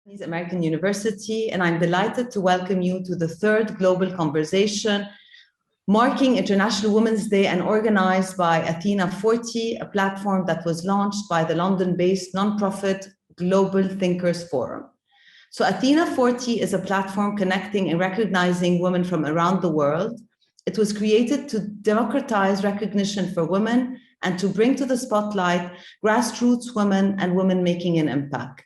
Lebanese American University, and I'm delighted to welcome you to the third Global Conversation, marking International Women's Day and organized by Athena40, a platform that was launched by the London-based nonprofit Global Thinkers Forum. So Athena40 is a platform connecting and recognizing women from around the world. It was created to democratize recognition for women and to bring to the spotlight grassroots women and women making an impact.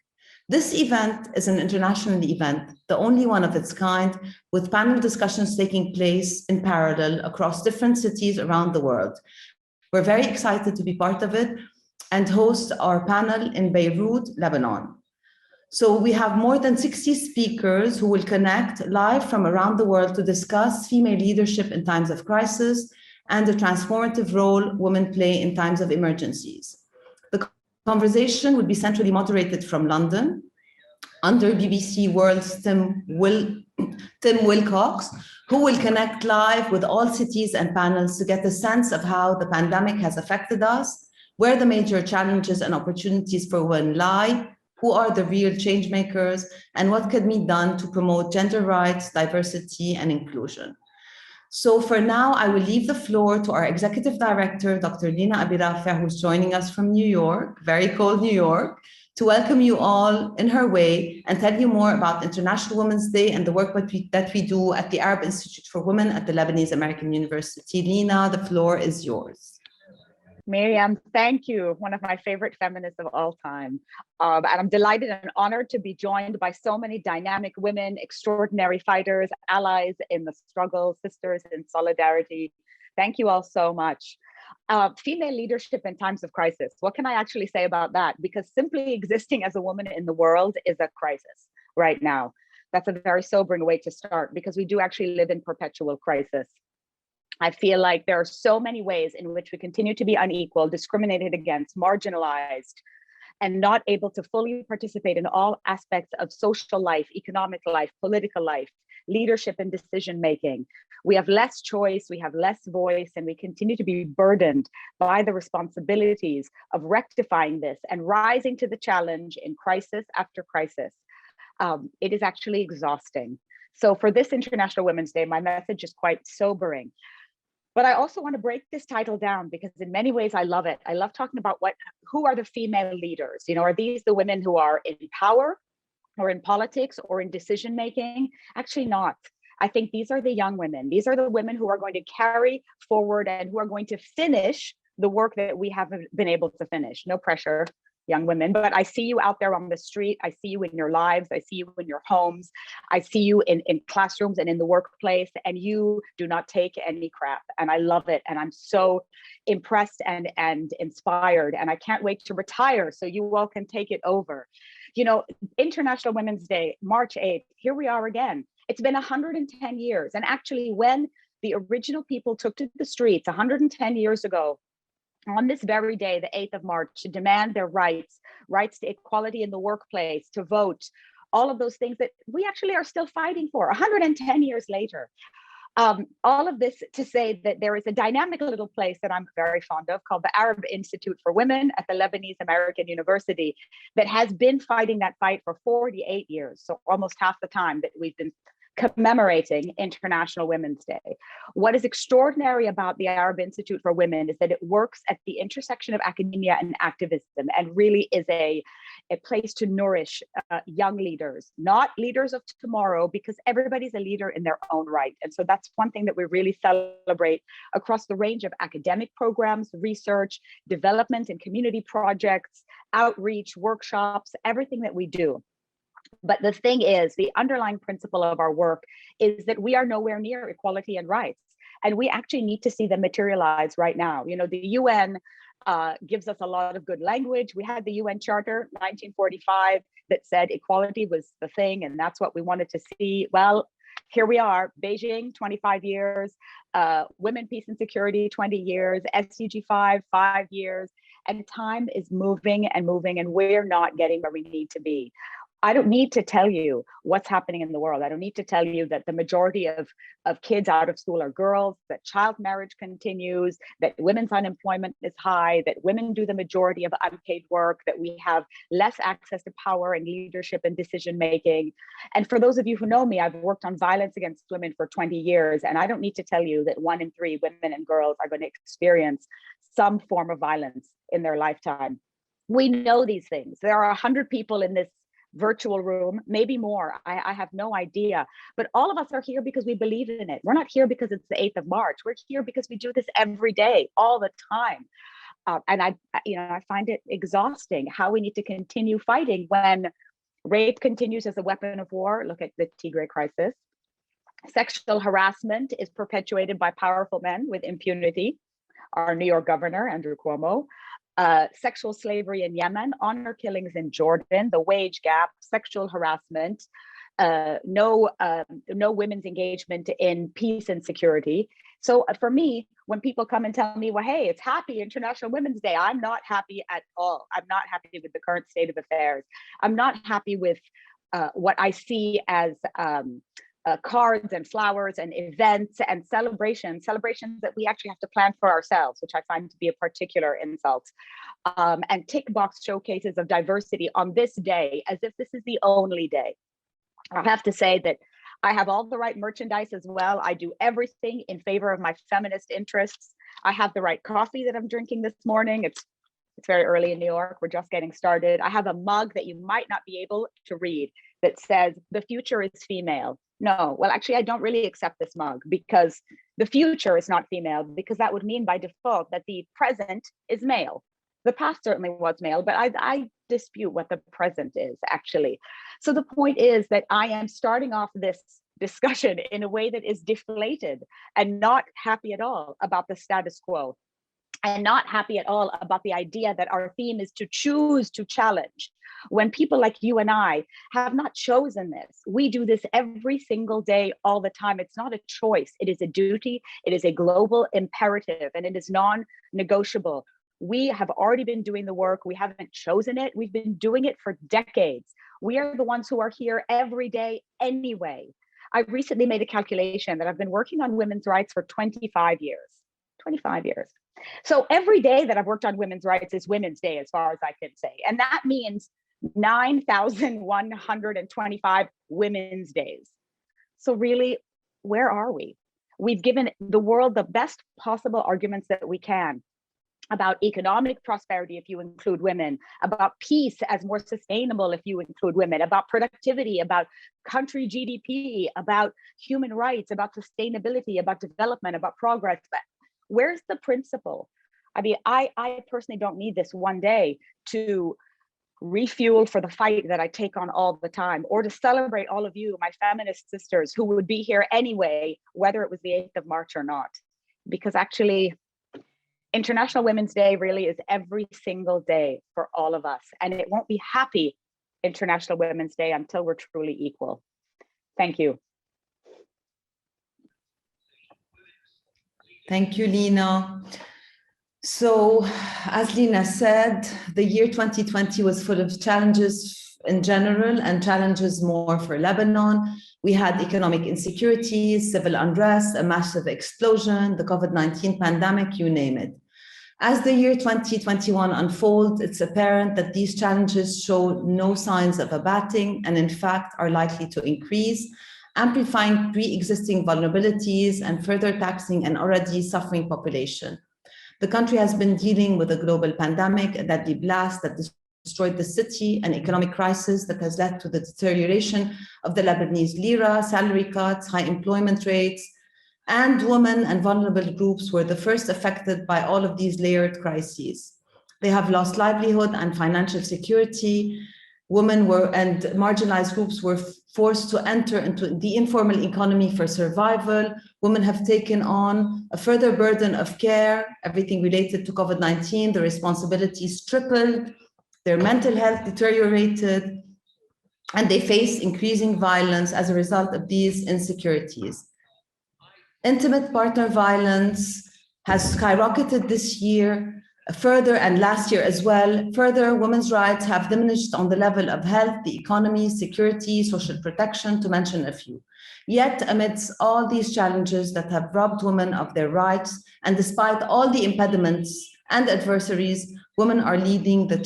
This event is an international event, the only one of its kind, with panel discussions taking place in parallel across different cities around the world. We're very excited to be part of it and host our panel in Beirut, Lebanon. So we have more than 60 speakers who will connect live from around the world to discuss female leadership in times of crisis and the transformative role women play in times of emergencies. The conversation will be centrally moderated from London under BBC World's Tim Wilcox, who will connect live with all cities and panels to get a sense of how the pandemic has affected us, where the major challenges and opportunities for women lie, who are the real change makers, and what can be done to promote gender rights, diversity, and inclusion. So for now, I will leave the floor to our Executive Director, Dr. Lina Abirafa, who's joining us from New York, very cold New York, to welcome you all in her way and tell you more about International Women's Day and the work that we do at the Arab Institute for Women at the Lebanese American University. Lina, the floor is yours. Miriam, thank you. One of my favorite feminists of all time. And I'm delighted and honored to be joined by so many dynamic women, extraordinary fighters, allies in the struggle, sisters in solidarity. Thank you all so much. Female leadership in times of crisis. What can I actually say about that? Because simply existing as a woman in the world is a crisis right now. That's a very sobering way to start because we do actually live in perpetual crisis. I feel like there are so many ways in which we continue to be unequal, discriminated against, marginalized, and not able to fully participate in all aspects of social life, economic life, political life, leadership and decision-making. We have less choice, we have less voice, and we continue to be burdened by the responsibilities of rectifying this and rising to the challenge in crisis after crisis. It is actually exhausting. So for this International Women's Day, my message is quite sobering. But I also want to break this title down because in many ways I love it. I love talking about who are the female leaders? You know, are these the women who are in power or in politics or in decision making? Actually not. I think these are the young women. These are the women who are going to carry forward and who are going to finish the work that we haven't been able to finish. No pressure, young women, but I see you out there on the street. I see you in your lives. I see you in your homes. I see you in classrooms and in the workplace, and you do not take any crap. And I love it. And I'm so impressed and inspired. And I can't wait to retire so you all can take it over. You know, International Women's Day, March 8th, here we are again. It's been 110 years. And actually, when the original people took to the streets 110 years ago, on this very day, the 8th of March, to demand their rights to equality in the workplace, to vote, all of those things that we actually are still fighting for 110 years later. All of this to say that there is a dynamic little place that I'm very fond of called the Arab Institute for Women at the Lebanese American University that has been fighting that fight for 48 years. So almost half the time that we've been commemorating International Women's Day. What is extraordinary about the Arab Institute for Women is that it works at the intersection of academia and activism and really is a place to nourish young leaders, not leaders of tomorrow, because everybody's a leader in their own right. And so that's one thing that we really celebrate across the range of academic programs, research, development and community projects, outreach, workshops, everything that we do. But the thing is, the underlying principle of our work is that we are nowhere near equality and rights. And we actually need to see them materialize right now. You know, the UN gives us a lot of good language. We had the UN Charter, 1945, that said equality was the thing, and that's what we wanted to see. Well, here we are, Beijing, 25 years, Women, Peace and Security, 20 years, SDG 5 years, and time is moving and moving, and we're not getting where we need to be. I don't need to tell you what's happening in the world. I don't need to tell you that the majority of kids out of school are girls, that child marriage continues, that women's unemployment is high, that women do the majority of unpaid work, that we have less access to power and leadership and decision making. And for those of you who know me, I've worked on violence against women for 20 years, and I don't need to tell you that 1 in 3 women and girls are going to experience some form of violence in their lifetime. We know these things. There are 100 people in this virtual room, maybe more. I have no idea, but all of us are here because we believe in it. We're not here because it's the 8th of March. We're here because we do this every day, all the time. And I find it exhausting how we need to continue fighting when rape continues as a weapon of war. Look at the Tigray crisis. Sexual harassment is perpetuated by powerful men with impunity. Our New York governor, Andrew Cuomo. Sexual slavery in Yemen, honor killings in Jordan, the wage gap, sexual harassment, no women's engagement in peace and security. So for me, when people come and tell me, well, hey, it's happy International Women's Day, I'm not happy at all. I'm not happy with the current state of affairs. I'm not happy with what I see as cards and flowers and events and celebrations that we actually have to plan for ourselves, which I find to be a particular insult. And tick box showcases of diversity on this day, as if this is the only day. I have to say that I have all the right merchandise as well. I do everything in favor of my feminist interests. I have the right coffee that I'm drinking this morning. It's very early in New York. We're just getting started. I have a mug that you might not be able to read that says, "The future is female." No, well, actually, I don't really accept this mug because the future is not female, because that would mean by default that the present is male. The past certainly was male, but I dispute what the present is actually. So the point is that I am starting off this discussion in a way that is deflated and not happy at all about the status quo, and not happy at all about the idea that our theme is to choose to challenge, when people like you and I have not chosen this. We do this every single day, all the time. It's not a choice. It is a duty. It is a global imperative, and it is non-negotiable. We have already been doing the work. We haven't chosen it. We've been doing it for decades. We are the ones who are here every day anyway. I recently made a calculation that I've been working on women's rights for 25 years. 25 years. So every day that I've worked on women's rights is Women's Day, as far as I can say. And that means 9,125 women's days. So really, where are we? We've given the world the best possible arguments that we can about economic prosperity if you include women, about peace as more sustainable if you include women, about productivity, about country GDP, about human rights, about sustainability, about development, about progress. But where's the principle? I mean, I personally don't need this one day to refuel for the fight that I take on all the time, or to celebrate all of you, my feminist sisters, who would be here anyway, whether it was the 8th of March or not. Because actually, International Women's Day really is every single day for all of us. And it won't be happy International Women's Day until we're truly equal. Thank you. Thank you, Lina. So, as Lina said, the year 2020 was full of challenges in general and challenges more for Lebanon. We had economic insecurities, civil unrest, a massive explosion, the COVID-19 pandemic, you name it. As the year 2021 unfolds, it's apparent that these challenges show no signs of abating and in fact are likely to increase, amplifying pre-existing vulnerabilities and further taxing an already suffering population. The country has been dealing with a global pandemic, a deadly blast that destroyed the city, an economic crisis that has led to the deterioration of the Lebanese lira, salary cuts, high employment rates, and women and vulnerable groups were the first affected by all of these layered crises. They have lost livelihood and financial security. Women and marginalized groups were forced to enter into the informal economy for survival. Women have taken on a further burden of care, everything related to COVID-19, the responsibilities tripled, their mental health deteriorated, and they face increasing violence as a result of these insecurities. Intimate partner violence has skyrocketed this year. Further, and last year as well, further, women's rights have diminished on the level of health, the economy, security, social protection, to mention a few. Yet, amidst all these challenges that have robbed women of their rights, and despite all the impediments and adversaries, women are leading the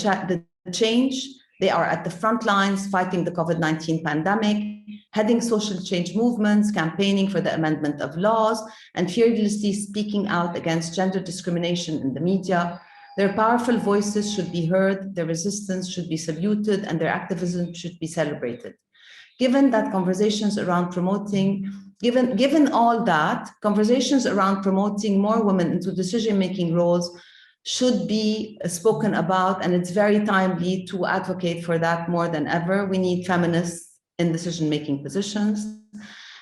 change. They are at the front lines fighting the COVID-19 pandemic, heading social change movements, campaigning for the amendment of laws, and fearlessly speaking out against gender discrimination in the media. Their powerful voices should be heard, their resistance should be saluted, and their activism should be celebrated. Given all that, conversations around promoting more women into decision-making roles should be spoken about, and it's very timely to advocate for that more than ever. We need feminists in decision-making positions.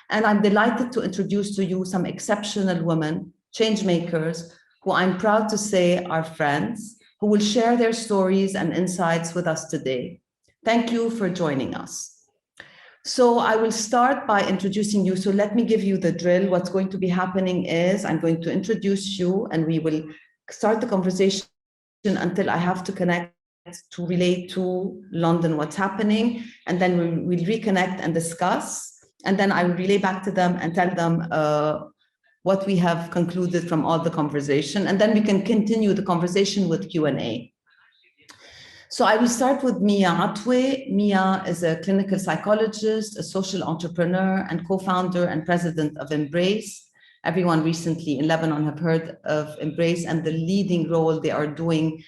And I'm delighted to introduce to you some exceptional women, change makers, who I'm proud to say are friends, who will share their stories and insights with us today. Thank you for joining us. So I will start by introducing you. So let me give you the drill. What's going to be happening is I'm going to introduce you, and we will start the conversation until I have to connect to relate to London what's happening, and then we'll reconnect and discuss, and then I will relay back to them and tell them what we have concluded from all the conversation, and then we can continue the conversation with Q&A. So I will start with Mia Atwe. Mia is a clinical psychologist, a social entrepreneur, and co-founder and president of Embrace. Everyone recently in Lebanon have heard of Embrace and the leading role they are doing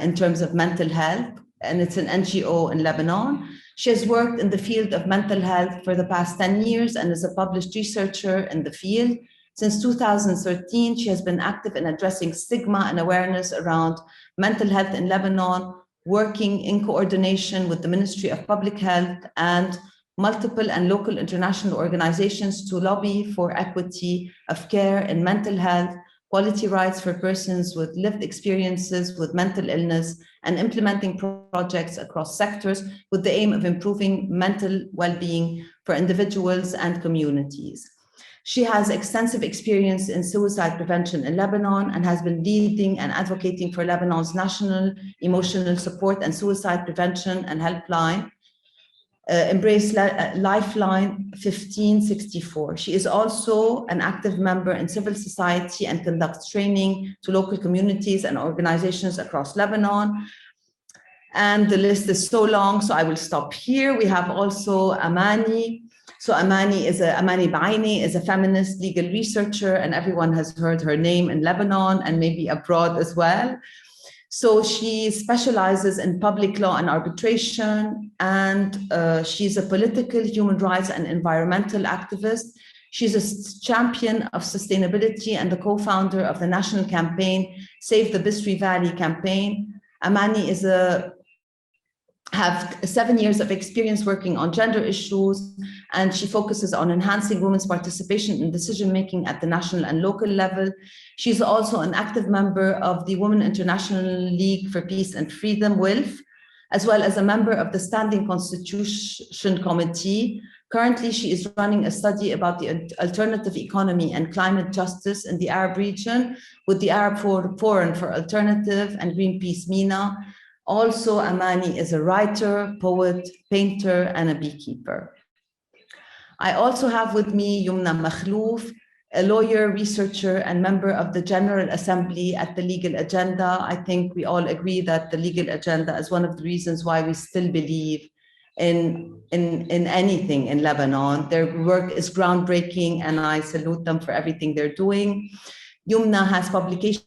in terms of mental health, and it's an NGO in Lebanon. She has worked in the field of mental health for the past 10 years and is a published researcher in the field. Since 2013, she has been active in addressing stigma and awareness around mental health in Lebanon, working in coordination with the Ministry of Public Health and multiple and local international organizations to lobby for equity of care in mental health, quality rights for persons with lived experiences with mental illness, and implementing projects across sectors with the aim of improving mental well-being for individuals and communities. She has extensive experience in suicide prevention in Lebanon and has been leading and advocating for Lebanon's national emotional support and suicide prevention and helpline, Embrace Lifeline 1564. She is also an active member in civil society and conducts training to local communities and organizations across Lebanon. And the list is so long, so I will stop here. We have also Amani. So Amani Baini is a feminist legal researcher, and everyone has heard her name in Lebanon and maybe abroad as well. So she specializes in public law and arbitration, and she's a political, human rights, and environmental activist. She's a champion of sustainability and the co-founder of the national campaign, Save the Bisri Valley campaign. Amani have 7 years of experience working on gender issues, and she focuses on enhancing women's participation in decision-making at the national and local level. She's also an active member of the Women International League for Peace and Freedom, WILF, as well as a member of the Standing Constitution Committee. Currently, she is running a study about the alternative economy and climate justice in the Arab region with the Arab Forum for Alternative and Greenpeace MENA. Also, Amani is a writer, poet, painter, and a beekeeper. I also have with me Yumna Makhlouf, a lawyer, researcher, and member of the General Assembly at the Legal Agenda. I think we all agree that the Legal Agenda is one of the reasons why we still believe in anything in Lebanon. Their work is groundbreaking, and I salute them for everything they're doing. Yumna has publications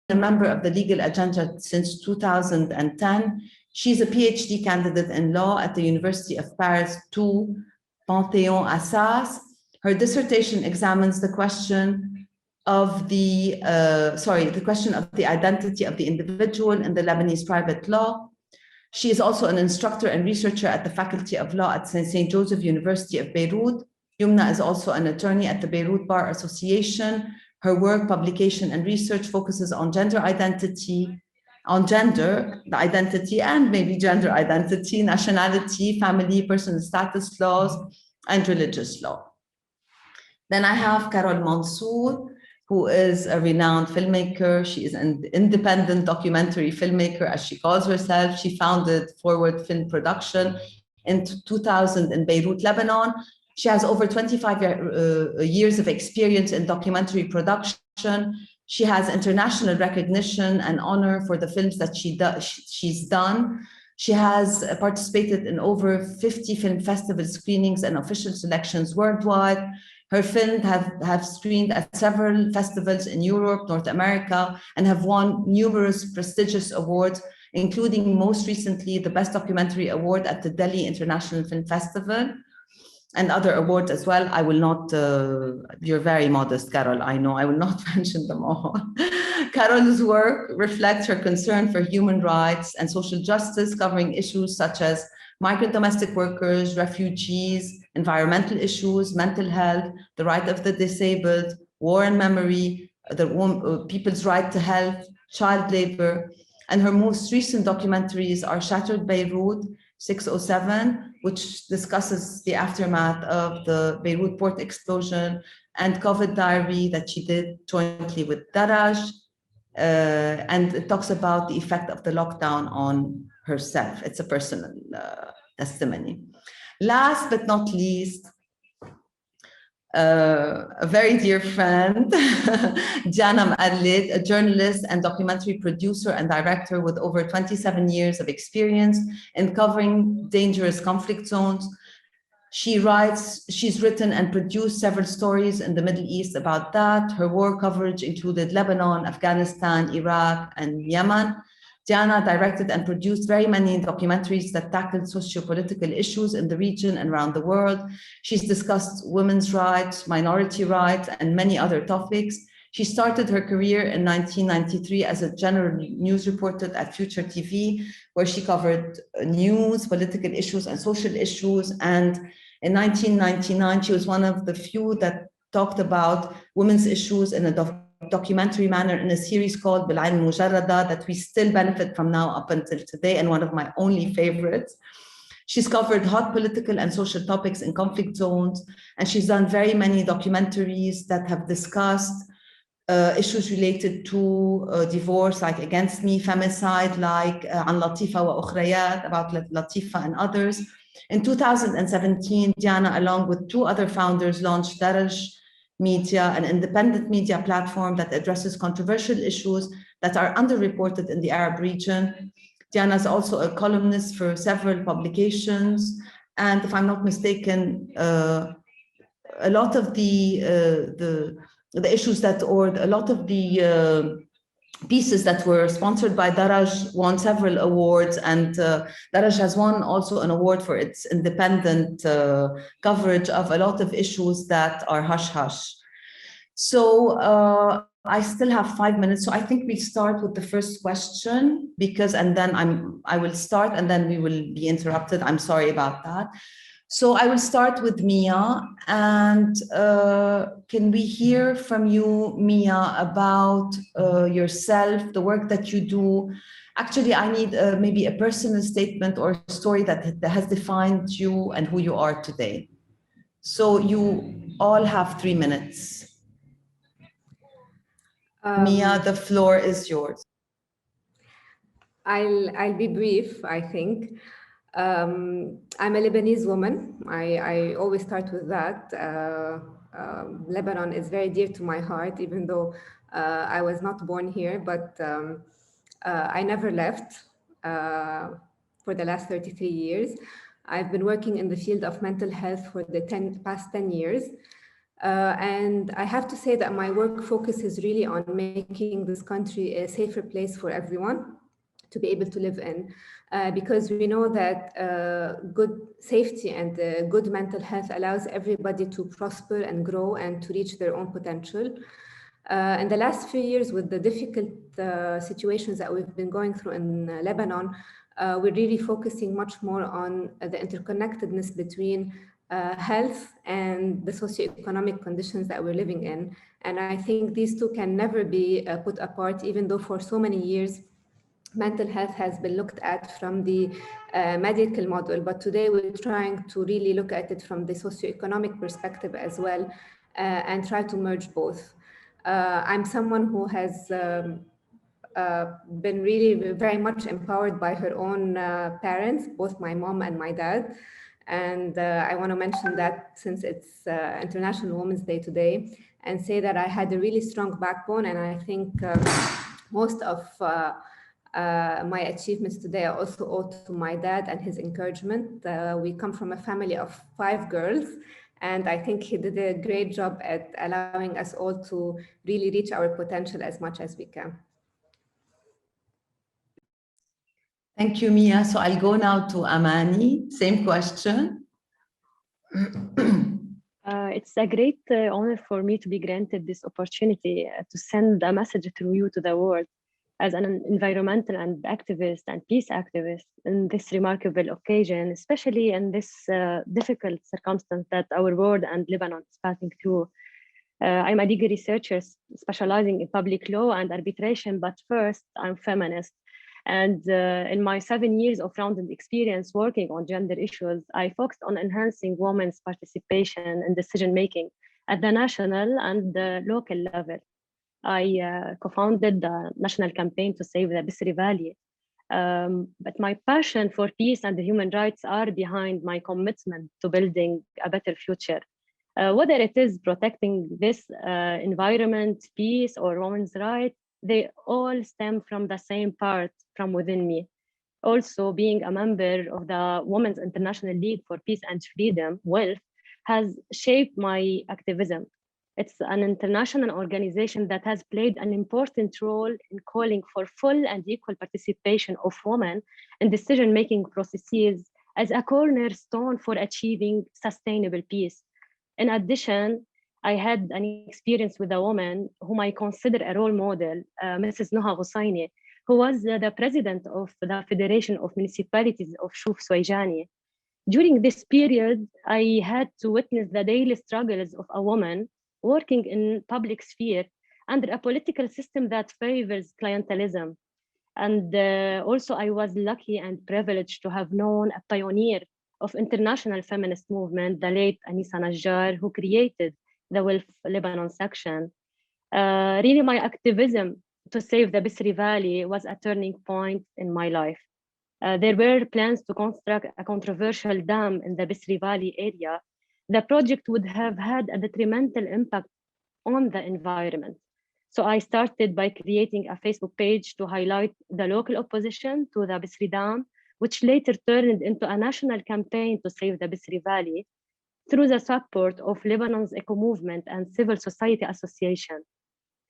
a member of the Legal Agenda since 2010. She's a PhD candidate in law at the University of Paris 2, Panthéon Assas. Her dissertation examines the question of the identity of the individual in the Lebanese private law. She is also an instructor and researcher at the Faculty of Law at St. Joseph University of Beirut. Yumna is also an attorney at the Beirut Bar Association. Her work, publication, and research focuses on gender identity, the identity and maybe gender identity, nationality, family, personal status laws, and religious law. Then I have Carol Monsoon, who is a renowned filmmaker. She is an independent documentary filmmaker, as she calls herself. She founded Forward Film Production in 2000 in Beirut, Lebanon. She has over 25 years of experience in documentary production. She has international recognition and honor for the films that she's done. She has participated in over 50 film festival screenings and official selections worldwide. Her films have screened at several festivals in Europe, North America, and have won numerous prestigious awards, including most recently the Best Documentary Award at the Delhi International Film Festival, and other awards as well. I will not, you're very modest, Carol, I know, I will not mention them all. Carol's work reflects her concern for human rights and social justice, covering issues such as migrant domestic workers, refugees, environmental issues, mental health, the right of the disabled, war and memory, people's right to health, child labor. And her most recent documentaries are Shattered Beirut, 607, which discusses the aftermath of the Beirut port explosion, and COVID Diary that she did jointly with Daraj. And it talks about the effect of the lockdown on herself. It's a personal testimony. Last but not least, a very dear friend, Jana Mqalled, a journalist and documentary producer and director with over 27 years of experience in covering dangerous conflict zones. She's written and produced several stories in the Middle East about that. Her war coverage included Lebanon, Afghanistan, Iraq, and Yemen. Diana directed and produced very many documentaries that tackled socio-political issues in the region and around the world. She's discussed women's rights, minority rights, and many other topics. She started her career in 1993 as a general news reporter at Future TV, where she covered news, political issues, and social issues. And in 1999, she was one of the few that talked about women's issues in a documentary manner in a series called Bil'ain Mujarrada that we still benefit from now up until today, and one of my only favorites. She's covered hot political and social topics in conflict zones, and she's done very many documentaries that have discussed issues related to divorce, like Against Me, femicide, like An Latifa wa Ukhrayat, about Latifa and others. In 2017, Diana, along with two other founders, launched Daraj Media, an independent media platform that addresses controversial issues that are underreported in the Arab region. Diana is also a columnist for several publications, and if I'm not mistaken, a lot of the issues that, or a lot of the pieces that were sponsored by Daraj won several awards, and Daraj has won also an award for its independent coverage of a lot of issues that are hush-hush. So I still have 5 minutes, so I think we start with the first question, because, and then I will start and then we will be interrupted. I'm sorry about that. So I will start with Mia, and can we hear from you, Mia, about yourself, the work that you do? Actually, I need maybe a personal statement or a story that has defined you and who you are today. So you all have 3 minutes. Mia, the floor is yours. I'll be brief, I think. I'm a Lebanese woman. I always start with that. Lebanon is very dear to my heart, even though I was not born here, but I never left for the last 33 years. I've been working in the field of mental health for the past 10 years. And I have to say that my work focuses really on making this country a safer place for everyone to be able to live in, because we know that good safety and good mental health allows everybody to prosper and grow and to reach their own potential. In the last few years, with the difficult situations that we've been going through in Lebanon, we're really focusing much more on the interconnectedness between health and the socioeconomic conditions that we're living in. And I think these two can never be put apart, even though for so many years, mental health has been looked at from the medical model, but today we're trying to really look at it from the socioeconomic perspective as well. and try to merge both. I'm someone who has been really very much empowered by her own parents, both my mom and my dad. And I want to mention that since it's International Women's Day today, and say that I had a really strong backbone. And I think most of my achievements today are also owed to my dad and his encouragement. We come from a family of 5 girls, and I think he did a great job at allowing us all to really reach our potential as much as we can. Thank you, Mia. So I'll go now to Amani. Same question. It's a great honor for me to be granted this opportunity to send a message through you to the world as an environmental and activist and peace activist in this remarkable occasion, especially in this difficult circumstance that our world and Lebanon is passing through. I'm a legal researcher specializing in public law and arbitration, but first I'm feminist. And in my 7 years of rounded experience working on gender issues, I focused on enhancing women's participation in decision-making at the national and the local level. I co-founded the national campaign to save the Bisri Valley. But my passion for peace and human rights are behind my commitment to building a better future. Whether it is protecting this environment, peace, or women's rights, they all stem from the same part from within me. Also, being a member of the Women's International League for Peace and Freedom, WILF, has shaped my activism. It's an international organization that has played an important role in calling for full and equal participation of women in decision-making processes as a cornerstone for achieving sustainable peace. In addition, I had an experience with a woman whom I consider a role model, Mrs. Noha Hussaini, who was the president of the Federation of Municipalities of Shuf Swayjani. During this period, I had to witness the daily struggles of a woman working in public sphere under a political system that favors clientelism. And also I was lucky and privileged to have known a pioneer of international feminist movement, the late Anissa Najjar, who created the WILF Lebanon section. Really, my activism to save the Bisri Valley was a turning point in my life. There were plans to construct a controversial dam in the Bisri Valley area. The project would have had a detrimental impact on the environment. So I started by creating a Facebook page to highlight the local opposition to the Bisri Dam, which later turned into a national campaign to save the Bisri Valley through the support of Lebanon's Eco Movement and Civil Society Association.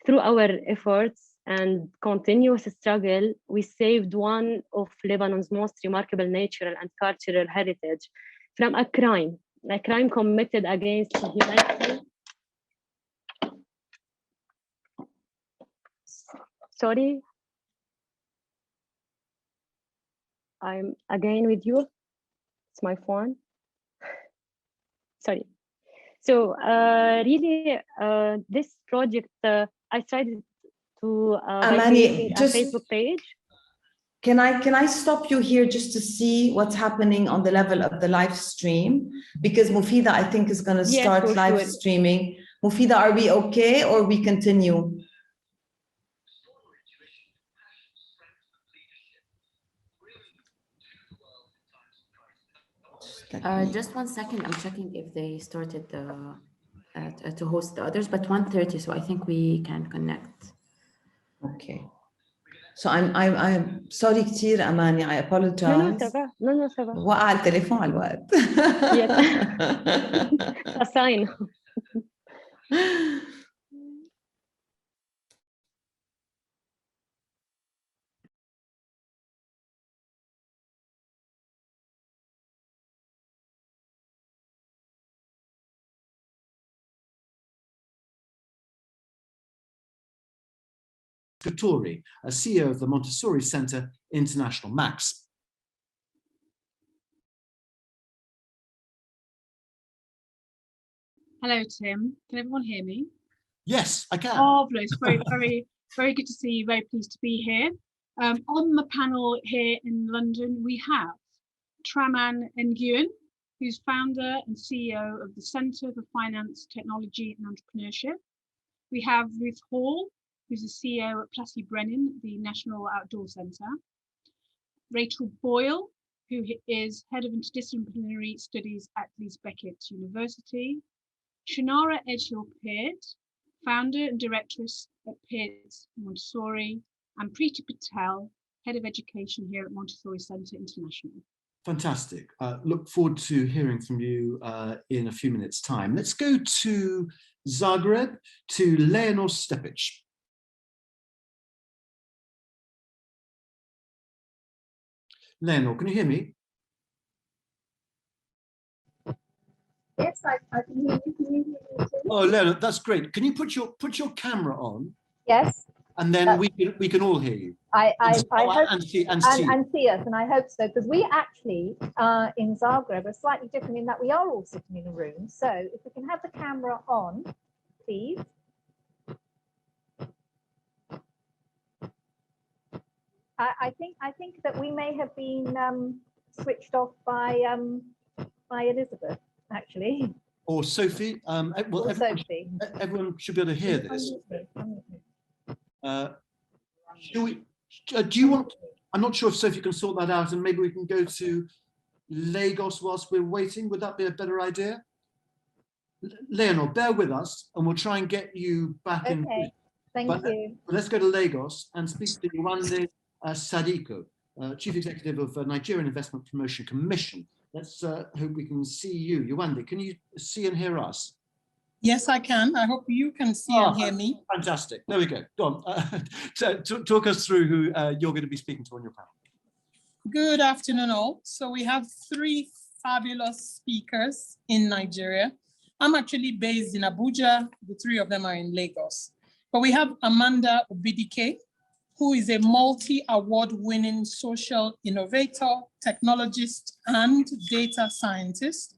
Through our efforts and continuous struggle, we saved one of Lebanon's most remarkable natural and cultural heritage from a crime committed against humanity. Sorry, I'm again with you. It's my phone. Sorry. So really, this project, I started to Amani, a Facebook page. Can I stop you here just to see what's happening on the level of the live stream? Because Mufida, I think, is going to start live streaming. Mufida, are we okay or we continue? Just 1 second, I'm checking if they started to host the others, but 1:30, so I think we can connect. Okay. So I'm sorry كتير أماني, I apologize. No, ça va. وقع التليفون على الوقت. Yes. A sign. Katori, a CEO of the Montessori Center International, Max. Hello, Tim. Can everyone hear me? Yes, I can. Marvelous. Very good to see you. Very pleased to be here. On the panel here in London, we have Traman Nguyen, who's founder and CEO of the Centre for Finance, Technology and Entrepreneurship. We have Ruth Hall, who's the CEO at Plessy Brennan, the National Outdoor Centre. Rachel Boyle, who is Head of Interdisciplinary Studies at Leeds Beckett University. Shannara Edgehill-Peart, Founder and Directress at Pearts Montessori, and Preeti Patel, Head of Education here at Montessori Centre International. Fantastic. Look forward to hearing from you in a few minutes' time. Let's go to Zagreb, to Leonor Stepic. Leonor, can you hear me? Yes, I can hear you. Can you hear me too? Oh, Leonor, that's great. Can you put your camera on? Yes. And then we can all hear you. I hope and see us, and I hope so, because we actually in Zagreb are slightly different in that we are all sitting in a room. So if we can have the camera on, please. I think that we may have been switched off by Elizabeth, actually. Or Sophie. Well, Sophie. Everyone should be able to hear this. Should we? Do you want? I'm not sure if Sophie can sort that out, and maybe we can go to Lagos whilst we're waiting. Would that be a better idea? Leonor, bear with us, and we'll try and get you back in. Okay, thank you. Let's go to Lagos and speak to Yewande Sadiko, Chief Executive of Nigerian Investment Promotion Commission. Let's hope we can see you. Yewande, can you see and hear us? Yes, I can. I hope you can see and hear me. Fantastic. There we go. Go on. Talk us through who you're going to be speaking to on your panel. Good afternoon, all. So we have three fabulous speakers in Nigeria. I'm actually based in Abuja. The three of them are in Lagos. But we have Amanda Obidike, who is a multi-award-winning social innovator, technologist, and data scientist.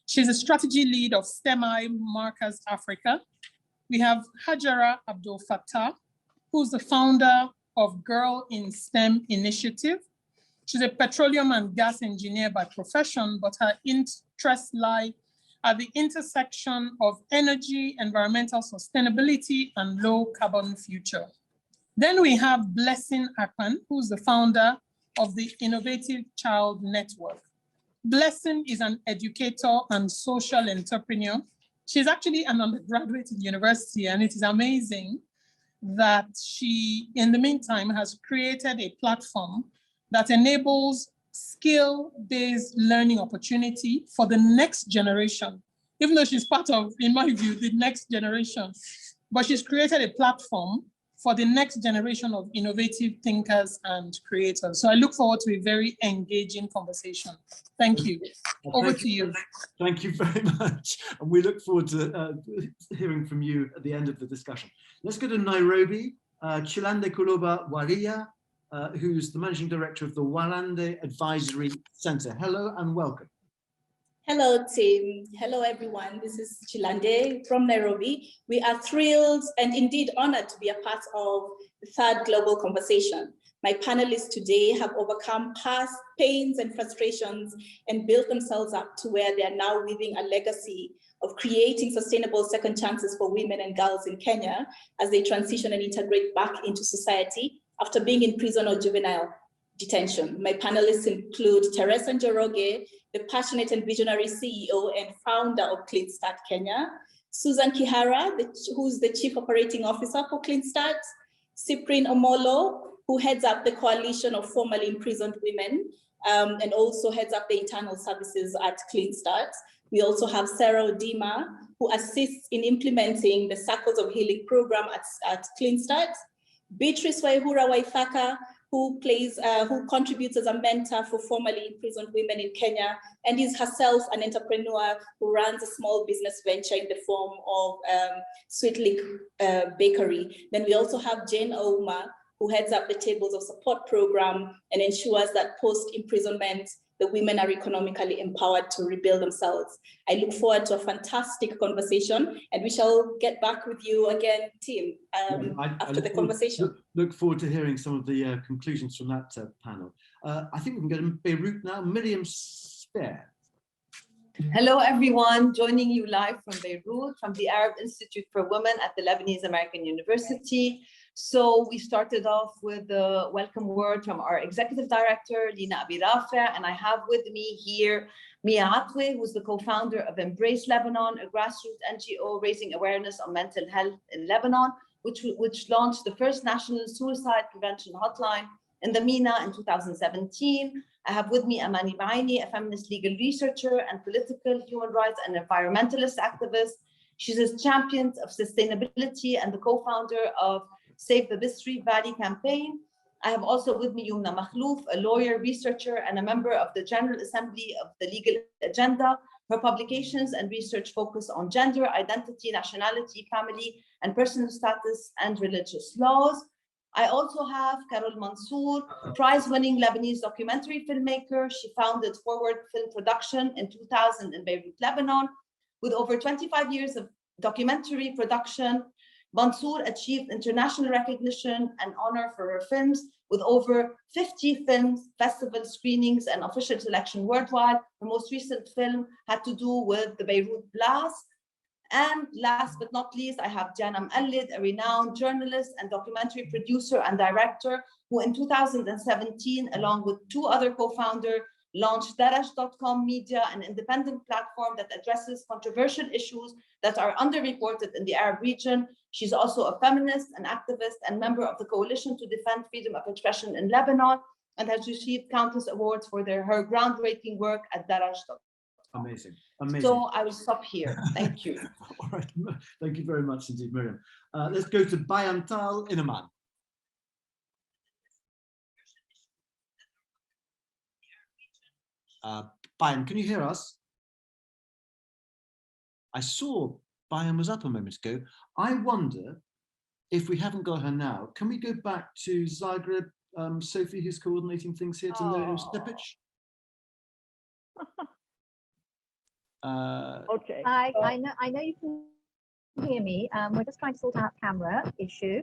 She's a strategy lead of STEMI Markers Africa. We have Hajara Abdul Fattah, who's the founder of Girl in STEM Initiative. She's a petroleum and gas engineer by profession, but her interests lie at the intersection of energy, environmental sustainability, and low carbon future. Then we have Blessing Akpan, who's the founder of the Innovative Child Network. Blessing is an educator and social entrepreneur. She's actually an undergraduate in university, and it is amazing that she, in the meantime, has created a platform that enables skill-based learning opportunity for the next generation, even though she's part of, in my view, the next generation. But she's created a platform for the next generation of innovative thinkers and creators. So I look forward to a very engaging conversation. Thank you. Over to you. Thank you very much. And we look forward to hearing from you at the end of the discussion. Let's go to Nairobi. Chilande Kuloba Waria, who's the Managing Director of the Warande Advisory Center. Hello and welcome. Hello, team. Hello, everyone. This is Chilande from Nairobi. We are thrilled and indeed honored to be a part of the third global conversation. My panelists today have overcome past pains and frustrations and built themselves up to where they are now leaving a legacy of creating sustainable second chances for women and girls in Kenya as they transition and integrate back into society after being in prison or juvenile detention. My panelists include Teresa Njoroge, the passionate and visionary CEO and founder of Clean Start Kenya, Susan Kihara, who's the Chief Operating Officer for Clean Start, Cyprian Omolo, who heads up the Coalition of Formerly Imprisoned Women, and also heads up the internal services at Clean Start. We also have Sarah Odima, who assists in implementing the Circles of Healing program at Clean Start, Beatrice Waihura Waithaka, who contributes as a mentor for formerly imprisoned women in Kenya, and is herself an entrepreneur who runs a small business venture in the form of Sweet Lick Bakery. Then we also have Jane Ouma, who heads up the Tables of Support program and ensures that post-imprisonment, the women are economically empowered to rebuild themselves. I look forward to a fantastic conversation, and we shall get back with you again, team, after the conversation. Look forward to hearing some of the conclusions from that panel. I think we can go to Beirut now. Miriam Spare. Hello, everyone. Joining you live from Beirut, from the Arab Institute for Women at the Lebanese American University. So we started off with a welcome word from our executive director, Lina Abi Rafi, and I have with me here Mia Atwe, who's the co-founder of Embrace Lebanon, a grassroots NGO raising awareness on mental health in Lebanon, which launched the first national suicide prevention hotline in the MENA in 2017. I have with me Amani Baini, a feminist legal researcher and political human rights and environmentalist activist. She's a champion of sustainability and the co-founder of Save the Bisri Valley campaign. I have also with me Yumna Makhlouf, a lawyer, researcher, and a member of the General Assembly of the Legal Agenda. Her publications and research focus on gender, identity, nationality, family, and personal status and religious laws. I also have Carol Mansour, prize-winning Lebanese documentary filmmaker. She founded Forward Film Production in 2000 in Beirut, Lebanon. With over 25 years of documentary production, Mansour achieved international recognition and honor for her films with over 50 films, festival screenings, and official selection worldwide. Her most recent film had to do with the Beirut blast. And last but not least, I have Jana Mallid, a renowned journalist and documentary producer and director, who in 2017, along with two other co-founders, launched Darash.com Media, an independent platform that addresses controversial issues that are underreported in the Arab region. She's also a feminist, an activist, and member of the Coalition to Defend Freedom of Expression in Lebanon, and has received countless awards for her groundbreaking work at Darash.com. Amazing, amazing. So I will stop here. Thank you. All right, thank you very much indeed, Miriam. Let's go to Bayan Tal in Amman. Bayan, can you hear us? I saw Bayan was up a moment ago. I wonder if we haven't got her now. Can we go back to Zagreb, Sophie, who's coordinating things here, to know Stepic? Okay. I know you can hear me. We're just trying to sort out camera issue.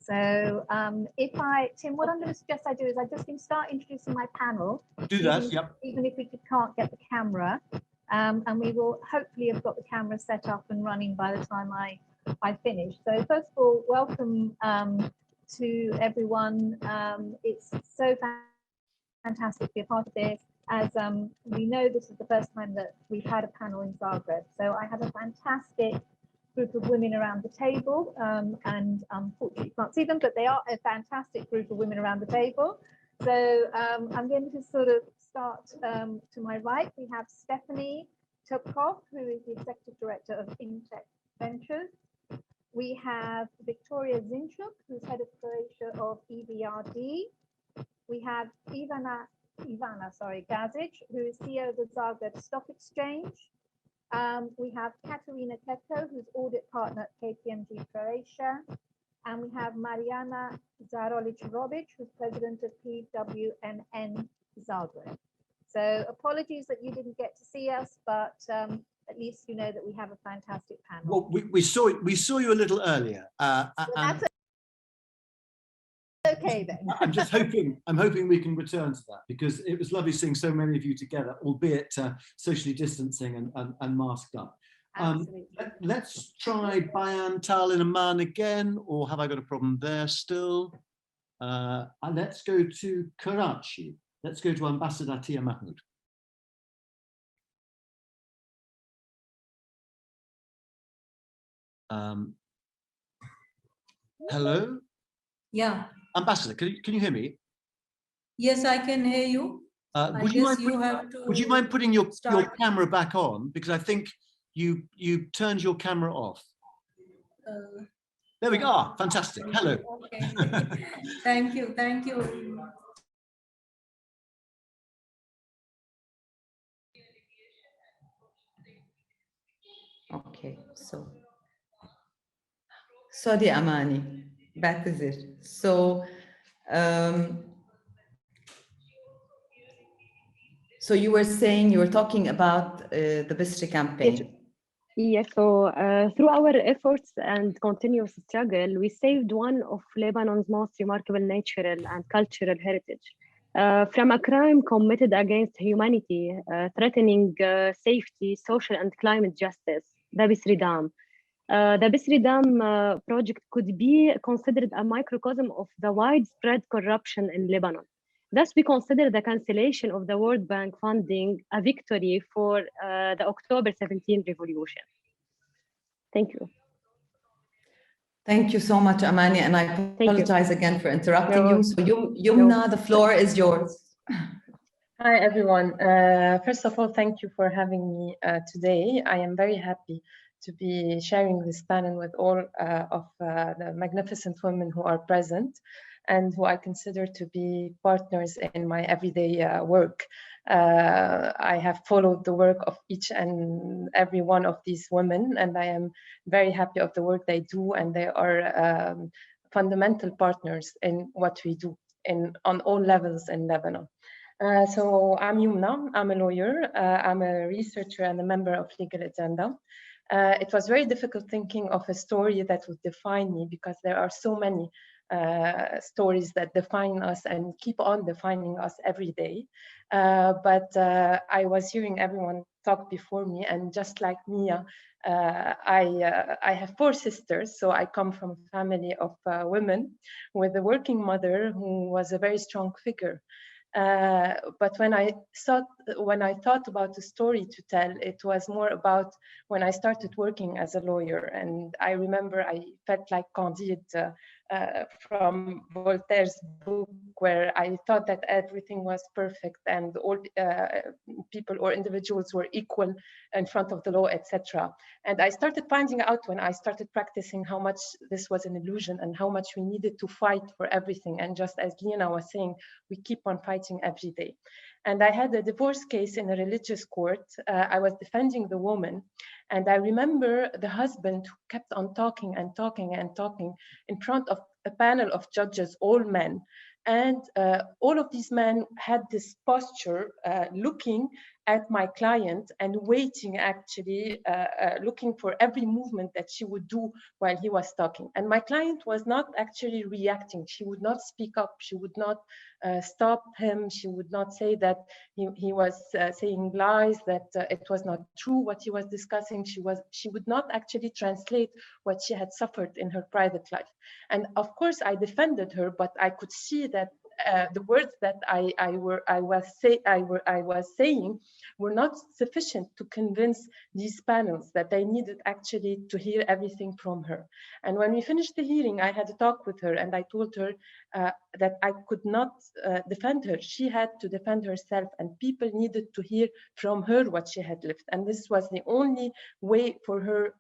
So Tim, what I'm going to suggest I do is I just start introducing my panel. Do that, yep. Even if we can't get the camera, and we will hopefully have got the camera set up and running by the time I finish. So first of all, welcome to everyone. It's so fantastic to be a part of this. As we know, this is the first time that we've had a panel in Zagreb. So I have a fantastic group of women around the table, and unfortunately you can't see them, but they are a fantastic group of women around the table. So I'm going to sort of start to my right. We have Stephanie Topkov, who is the Executive Director of Intech Ventures. We have Victoria Zinchuk, who's Head of Croatia of EBRD. We have Ivana Gazic, who is CEO of the Zagreb Stock Exchange. We have Katarina Ketko, who's audit partner at KPMG Croatia. And we have Marijana Zarolic-Robic, who's president of PWMN Zagreb. So apologies that you didn't get to see us, but at least you know that we have a fantastic panel. Well, we saw you a little earlier. That's okay then. I'm hoping we can return to that, because it was lovely seeing so many of you together, albeit socially distancing and masked up. Let's try Bayan Tal in Amman again, or have I got a problem there still? Let's go to Karachi. Let's go to Ambassador Tia Mahmood. Hello? Yeah. Ambassador, can you hear me? Yes, I can hear you. Would you mind putting your camera back on? Because I think you turned your camera off. There we go. Ah, fantastic. Hello. Okay. Thank you. Thank you. Okay, so sorry, Amani, back to this. So, so you were saying, you were talking about the Bisri campaign. Yes, so through our efforts and continuous struggle, we saved one of Lebanon's most remarkable natural and cultural heritage. from a crime committed against humanity, threatening safety, social and climate justice, the Bisri Dam. The Bisri Dam project could be considered a microcosm of the widespread corruption in Lebanon. Thus, we consider the cancellation of the World Bank funding a victory for the October 17 revolution. Thank you. Thank you so much, Amani, and I apologize again for interrupting you. So Yumna, the floor is yours. Hi, everyone. First of all, thank you for having me today. I am very happy to be sharing this panel with all of the magnificent women who are present and who I consider to be partners in my everyday work. I have followed the work of each and every one of these women, and I am very happy of the work they do, and they are fundamental partners in what we do on all levels in Lebanon. So I'm Yumna, I'm a lawyer, I'm a researcher and a member of Legal Agenda. It was very difficult thinking of a story that would define me because there are so many stories that define us and keep on defining us every day. But I was hearing everyone talk before me, and just like Mia, I have 4 sisters, so I come from a family of women with a working mother who was a very strong figure. But when I thought about the story to tell, it was more about when I started working as a lawyer. And I remember I felt like Candide from Voltaire's book, where I thought that everything was perfect and all people or individuals were equal in front of the law, etc. And I started finding out when I started practicing how much this was an illusion and how much we needed to fight for everything. And just as Lena was saying, we keep on fighting every day. And I had a divorce case in a religious court. I was defending the woman. And I remember the husband who kept on talking and talking and talking in front of a panel of judges, all men. And all of these men had this posture looking at my client and waiting, actually looking for every movement that she would do while he was talking. And my client was not actually reacting. She would not speak up. She would not stop him. She would not say that he was saying lies, that it was not true what he was discussing. She would not actually translate what she had suffered in her private life. And of course, I defended her, but I could see that the words that I was saying were not sufficient to convince these panels that they needed actually to hear everything from her. And when we finished the hearing, I had a talk with her, and I told her that I could not defend her. She had to defend herself, and people needed to hear from her what she had lived. And this was the only way for her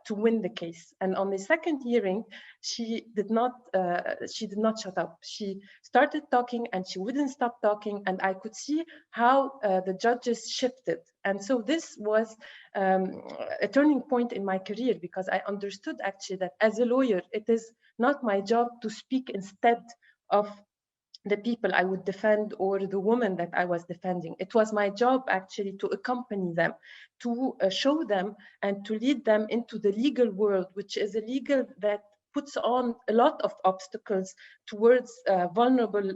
to win the case. And on the second hearing, she did not shut up. She started talking, and she wouldn't stop talking. And I could see how the judges shifted. And so this was a turning point in my career, because I understood actually that as a lawyer, it is not my job to speak instead of the people I would defend or the woman that I was defending. It was my job actually to accompany them, to show them and to lead them into the legal world, which is a legal that puts on a lot of obstacles towards vulnerable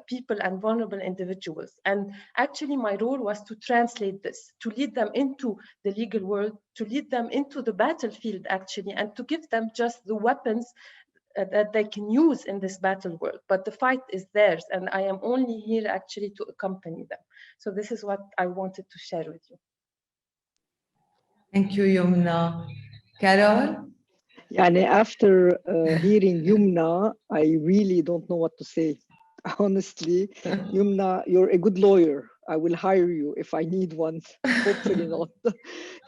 people and vulnerable individuals. And actually my role was to translate this, to lead them into the legal world, to lead them into the battlefield actually, and to give them just the weapons that they can use in this battle world. But the fight is theirs, and I am only here actually to accompany them. So this is what I wanted to share with you. Thank you, Yumna. Carol? Yani after hearing Yumna, I really don't know what to say. Honestly, Yumna, you're a good lawyer. I will hire you if I need one. Hopefully not.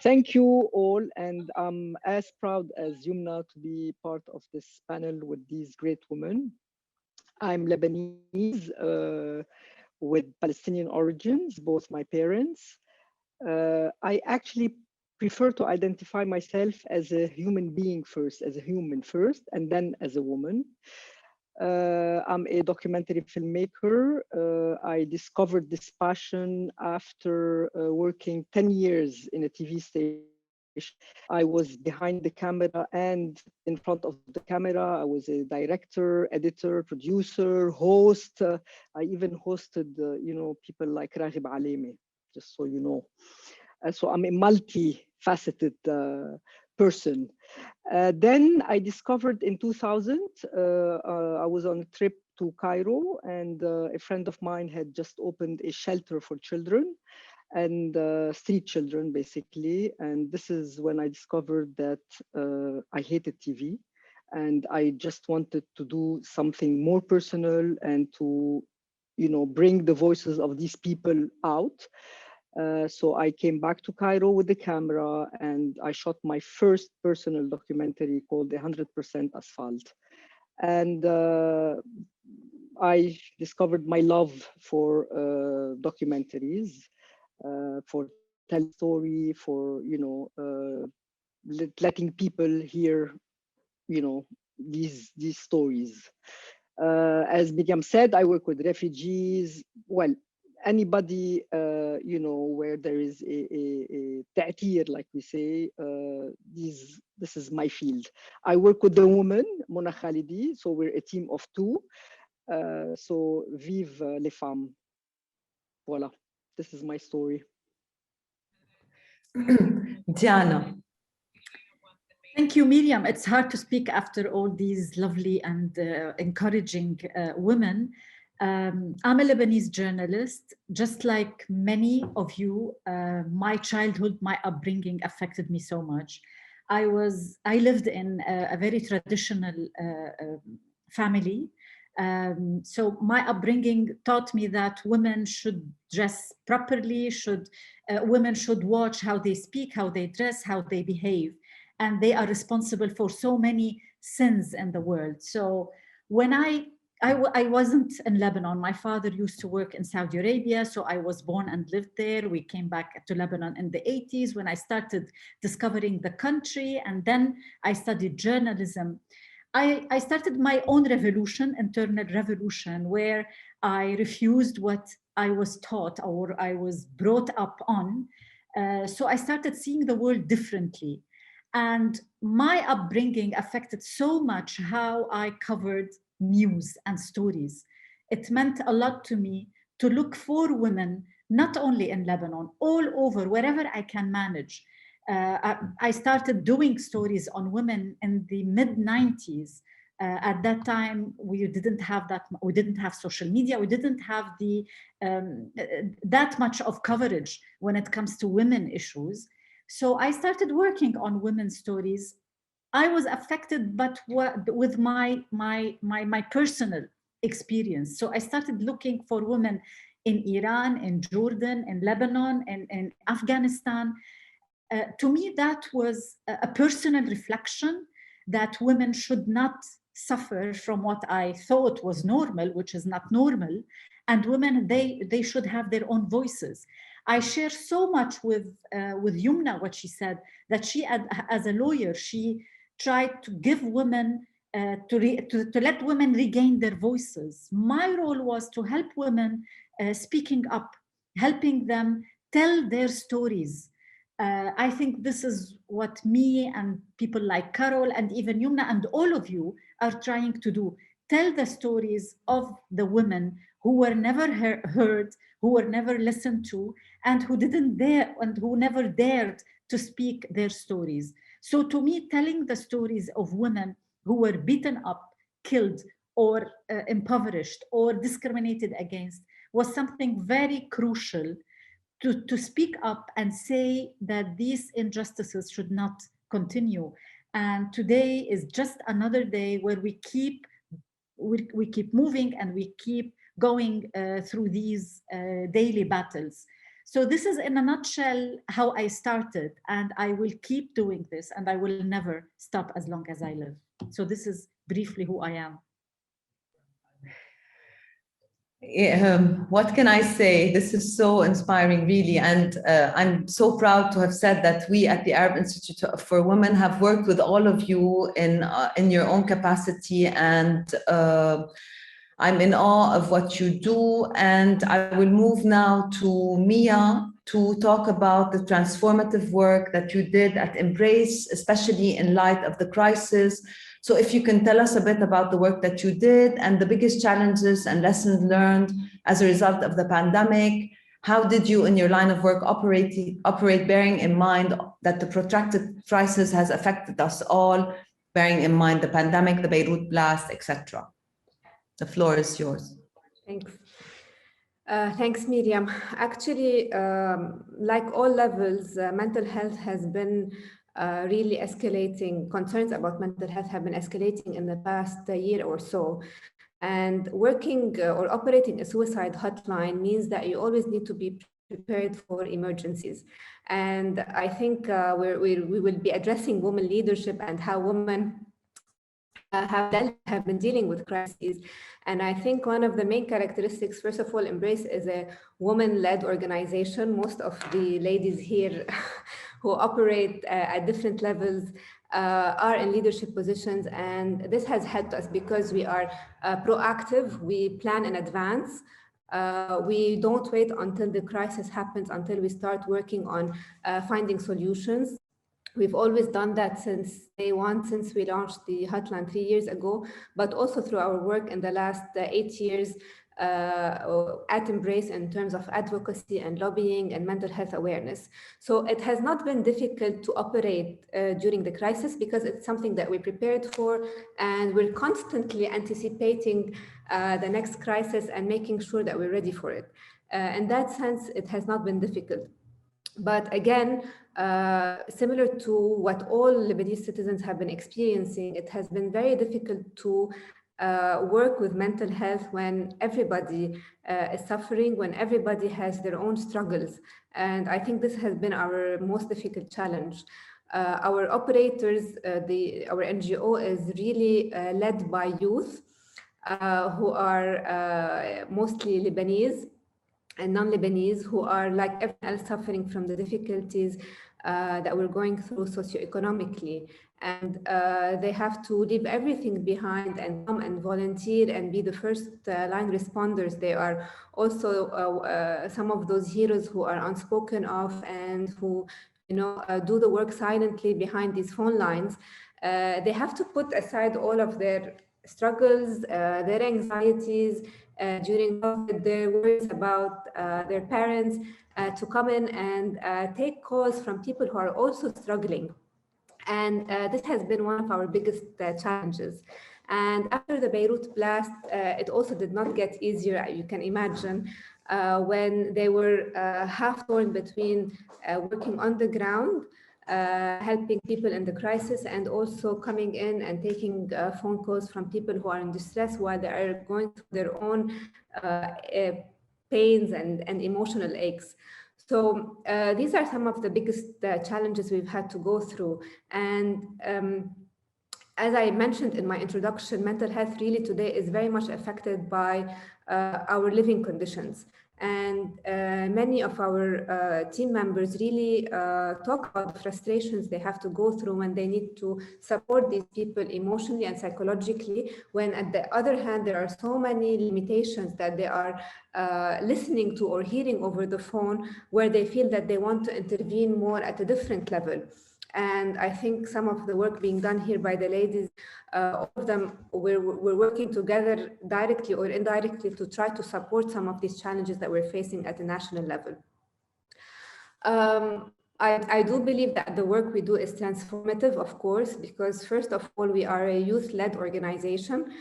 Thank you all. And I'm as proud as Yumna to be part of this panel with these great women. I'm Lebanese with Palestinian origins, both my parents. I actually prefer to identify myself as a human being first, as a human first, and then as a woman. I'm a documentary filmmaker. I discovered this passion after working 10 years in a TV station I was behind the camera and in front of the camera. I was a director, editor, producer, host. I even hosted, people like Raghib Alemi, just so you know. So I'm a multifaceted person. Then I discovered in 2000, I was on a trip to Cairo, and a friend of mine had just opened a shelter for children and street children, basically. And this is when I discovered that I hated TV, and I just wanted to do something more personal and to, bring the voices of these people out. So I came back to Cairo with the camera, and I shot my first personal documentary called 100% Asphalt. And I discovered my love for documentaries, for telling story, for letting people hear, these stories. As Miriam said, I work with refugees. Well, anybody, where there is a ta'tir, like we say, this is my field. I work with the woman, Mona Khalidi, so we're a team of 2. So vive les femmes. Voila, this is my story. Diana. Thank you, Miriam. It's hard to speak after all these lovely and encouraging women. I'm a Lebanese journalist. Just like many of you, my childhood, my upbringing affected me so much. I lived in a very traditional family. So my upbringing taught me that women should dress properly, women should watch how they speak, how they dress, how they behave. And they are responsible for so many sins in the world. So when I wasn't in Lebanon. My father used to work in Saudi Arabia, so I was born and lived there. We came back to Lebanon in the 80s when I started discovering the country, and then I studied journalism. I started my own revolution, internal revolution, where I refused what I was taught or I was brought up on. So I started seeing the world differently. And my upbringing affected so much how I covered news and stories. It meant a lot to me to look for women, not only in Lebanon, all over, wherever I can manage. I started doing stories on women in the mid-90s. At that time, we didn't have social media. We didn't have that much of coverage when it comes to women issues. So I started working on women's stories. I was affected, but with my personal experience. So I started looking for women in Iran, in Jordan, in Lebanon, and in Afghanistan. To me, that was a personal reflection that women should not suffer from what I thought was normal, which is not normal, and women, they should have their own voices. I share so much with Yumna, what she said, that she, as a lawyer, she tried to give women, to let women regain their voices. My role was to help women speaking up, helping them tell their stories. I think this is what me and people like Carol and even Yumna and all of you are trying to do. Tell the stories of the women who were never heard, who were never listened to, and who didn't dare and who never dared to speak their stories. So to me, telling the stories of women who were beaten up, killed, or impoverished or discriminated against was something very crucial to speak up and say that these injustices should not continue. And today is just another day where we keep moving and we keep going through these daily battles. So this is in a nutshell how I started, and I will keep doing this, and I will never stop as long as I live. So this is briefly who I am. What can I say? This is so inspiring, really. And I'm so proud to have said that we at the Arab Institute for Women have worked with all of you in your own capacity. And I'm in awe of what you do. And I will move now to Mia, to talk about the transformative work that you did at Embrace, especially in light of the crisis. So if you can tell us a bit about the work that you did and the biggest challenges and lessons learned as a result of the pandemic. How did you in your line of work operate bearing in mind that the protracted crisis has affected us all, bearing in mind the pandemic, the Beirut blast, etc.? The floor is yours. Thanks. Thanks, Miriam. Actually, like all levels, mental health has been really escalating. Concerns about mental health have been escalating in the past year or so. And working or operating a suicide hotline means that you always need to be prepared for emergencies. And I think we will be addressing women leadership and how women have been dealing with crises. And I think one of the main characteristics, first of all, Embrace is a woman-led organization. Most of the ladies here who operate at different levels are in leadership positions. And this has helped us because we are proactive, we plan in advance. We don't wait until the crisis happens, until we start working on finding solutions. We've always done that since day one, since we launched the hotline 3 years ago, but also through our work in the last 8 years at Embrace in terms of advocacy and lobbying and mental health awareness. So it has not been difficult to operate during the crisis because it's something that we prepared for, and we're constantly anticipating the next crisis and making sure that we're ready for it. In that sense, it has not been difficult. But again, similar to what all Lebanese citizens have been experiencing, it has been very difficult to work with mental health when everybody is suffering, when everybody has their own struggles. And I think this has been our most difficult challenge. Our operators, our NGO is really led by youth who are mostly Lebanese and non-Lebanese, who are like everyone else suffering from the difficulties that we're going through socioeconomically. And they have to leave everything behind and come and volunteer and be the first line responders. They are also some of those heroes who are unspoken of and who do the work silently behind these phone lines. They have to put aside all of their struggles, their anxieties, during COVID, their worries about their parents, to come in and take calls from people who are also struggling. And this has been one of our biggest challenges. And after the Beirut blast, it also did not get easier, you can imagine, when they were half torn between working on the ground, helping people in the crisis, and also coming in and taking phone calls from people who are in distress while they are going through their own pains and emotional aches. So these are some of the biggest challenges we've had to go through. And as I mentioned in my introduction, mental health really today is very much affected by our living conditions. And many of our team members really talk about the frustrations they have to go through when they need to support these people emotionally and psychologically, when at the other hand, there are so many limitations that they are listening to or hearing over the phone, where they feel that they want to intervene more at a different level. And I think some of the work being done here by the ladies, all of them, we're working together directly or indirectly to try to support some of these challenges that we're facing at the national level. I do believe that the work we do is transformative, of course, because first of all, we are a youth-led organization.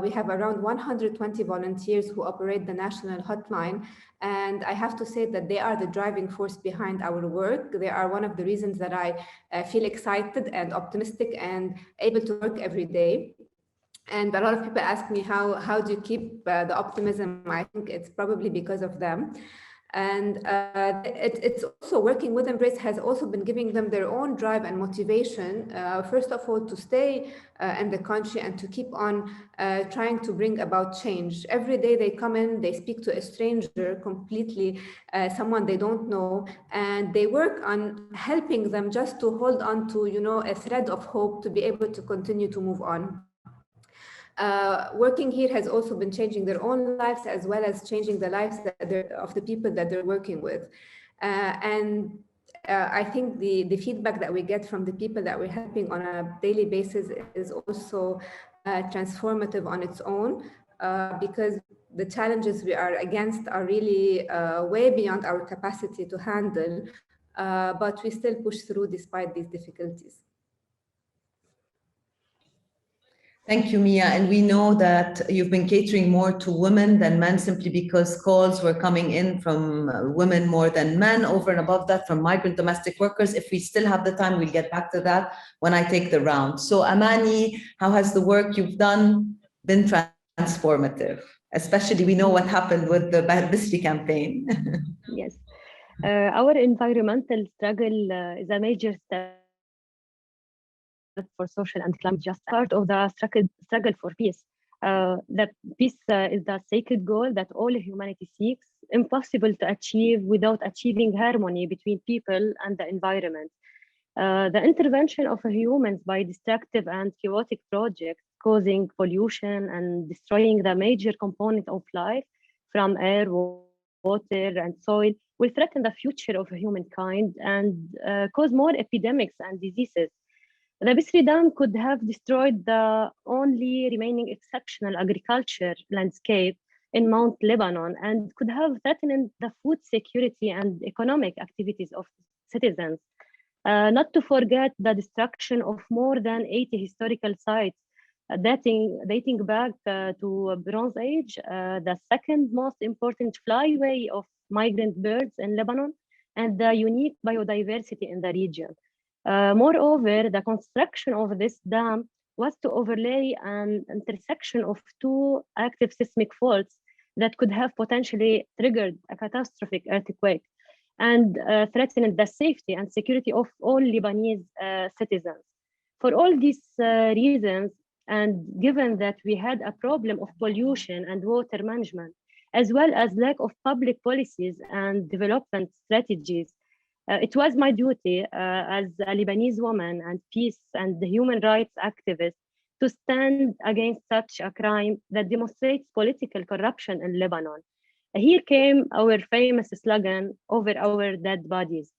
We have around 120 volunteers who operate the national hotline. And I have to say that they are the driving force behind our work. They are one of the reasons that I feel excited and optimistic and able to work every day. And a lot of people ask me, how do you keep the optimism? I think it's probably because of them. And it's also working with Embrace has also been giving them their own drive and motivation, first of all, to stay in the country and to keep on trying to bring about change. Every day they come in, they speak to a stranger completely, someone they don't know, and they work on helping them just to hold on to, a thread of hope to be able to continue to move on. Working here has also been changing their own lives as well as changing the lives of the people that they're working with. I think the feedback that we get from the people that we're helping on a daily basis is also transformative on its own, because the challenges we are against are really way beyond our capacity to handle, but we still push through despite these difficulties. Thank you, Mia. And we know that you've been catering more to women than men simply because calls were coming in from women more than men, over and above that from migrant domestic workers. If we still have the time, we'll get back to that when I take the round. So Amani, how has the work you've done been transformative? Especially we know what happened with the Bisri campaign. Yes, our environmental struggle is a major step for social and climate justice, part of the struggle for peace. That peace is the sacred goal that all humanity seeks, impossible to achieve without achieving harmony between people and the environment. The intervention of humans by destructive and chaotic projects causing pollution and destroying the major component of life from air, water, and soil will threaten the future of humankind and cause more epidemics and diseases. The Bisri Dam could have destroyed the only remaining exceptional agriculture landscape in Mount Lebanon and could have threatened the food security and economic activities of citizens. Not to forget the destruction of more than 80 historical sites dating back to Bronze Age, the second most important flyway of migrant birds in Lebanon, and the unique biodiversity in the region. Moreover, the construction of this dam was to overlay an intersection of two active seismic faults that could have potentially triggered a catastrophic earthquake and threatened the safety and security of all Lebanese citizens. For all these reasons, and given that we had a problem of pollution and water management, as well as lack of public policies and development strategies, it was my duty as a Lebanese woman and peace and human rights activist to stand against such a crime that demonstrates political corruption in Lebanon. Here came our famous slogan, "Over our dead bodies."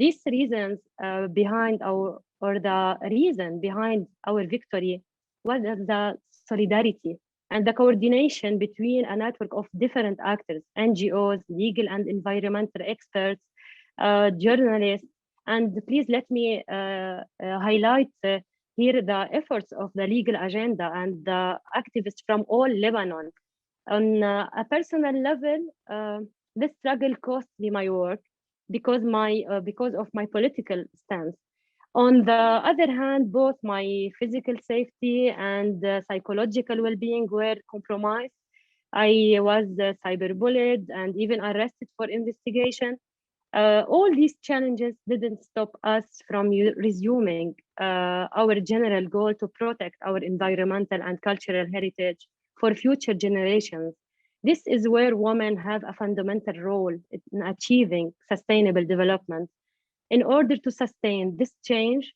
These reasons behind our, or the reason behind our victory was the solidarity and the coordination between a network of different actors, NGOs, legal and environmental experts, journalists, and please let me highlight here the efforts of the legal agenda and the activists from all Lebanon. On a personal level, this struggle cost me my work because of my political stance. On the other hand, both my physical safety and psychological well-being were compromised. I was cyberbullied and even arrested for investigation. All these challenges didn't stop us from resuming our general goal to protect our environmental and cultural heritage for future generations. This is where women have a fundamental role in achieving sustainable development. In order to sustain this change,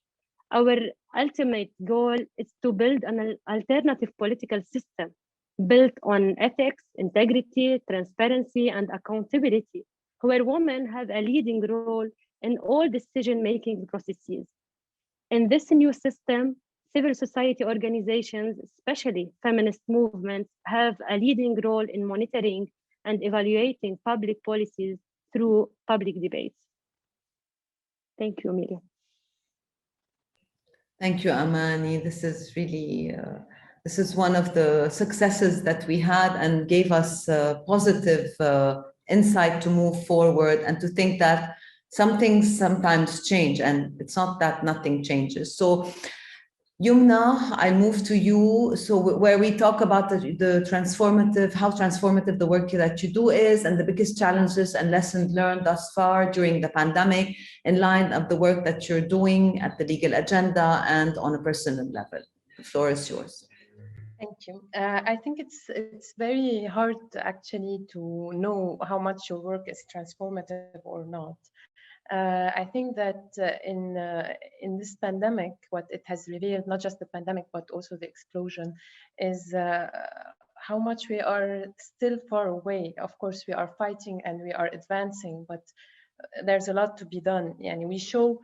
our ultimate goal is to build an alternative political system built on ethics, integrity, transparency, and accountability, where women have a leading role in all decision-making processes. In this new system, civil society organizations, especially feminist movements, have a leading role in monitoring and evaluating public policies through public debates. Thank you, Miriam. Thank you, Amani. This is really, this is one of the successes that we had and gave us positive insight to move forward and to think that some things sometimes change and it's not that nothing changes. So Yumna, I move to you. So where we talk about the transformative, how transformative the work that you do is and the biggest challenges and lessons learned thus far during the pandemic in line of the work that you're doing at the legal agenda and on a personal level. The floor is yours. Thank you. I think it's very hard actually to know how much your work is transformative or not. I think that in this pandemic, what it has revealed, not just the pandemic, but also the explosion, is how much we are still far away. Of course, we are fighting and we are advancing, but there's a lot to be done. And we show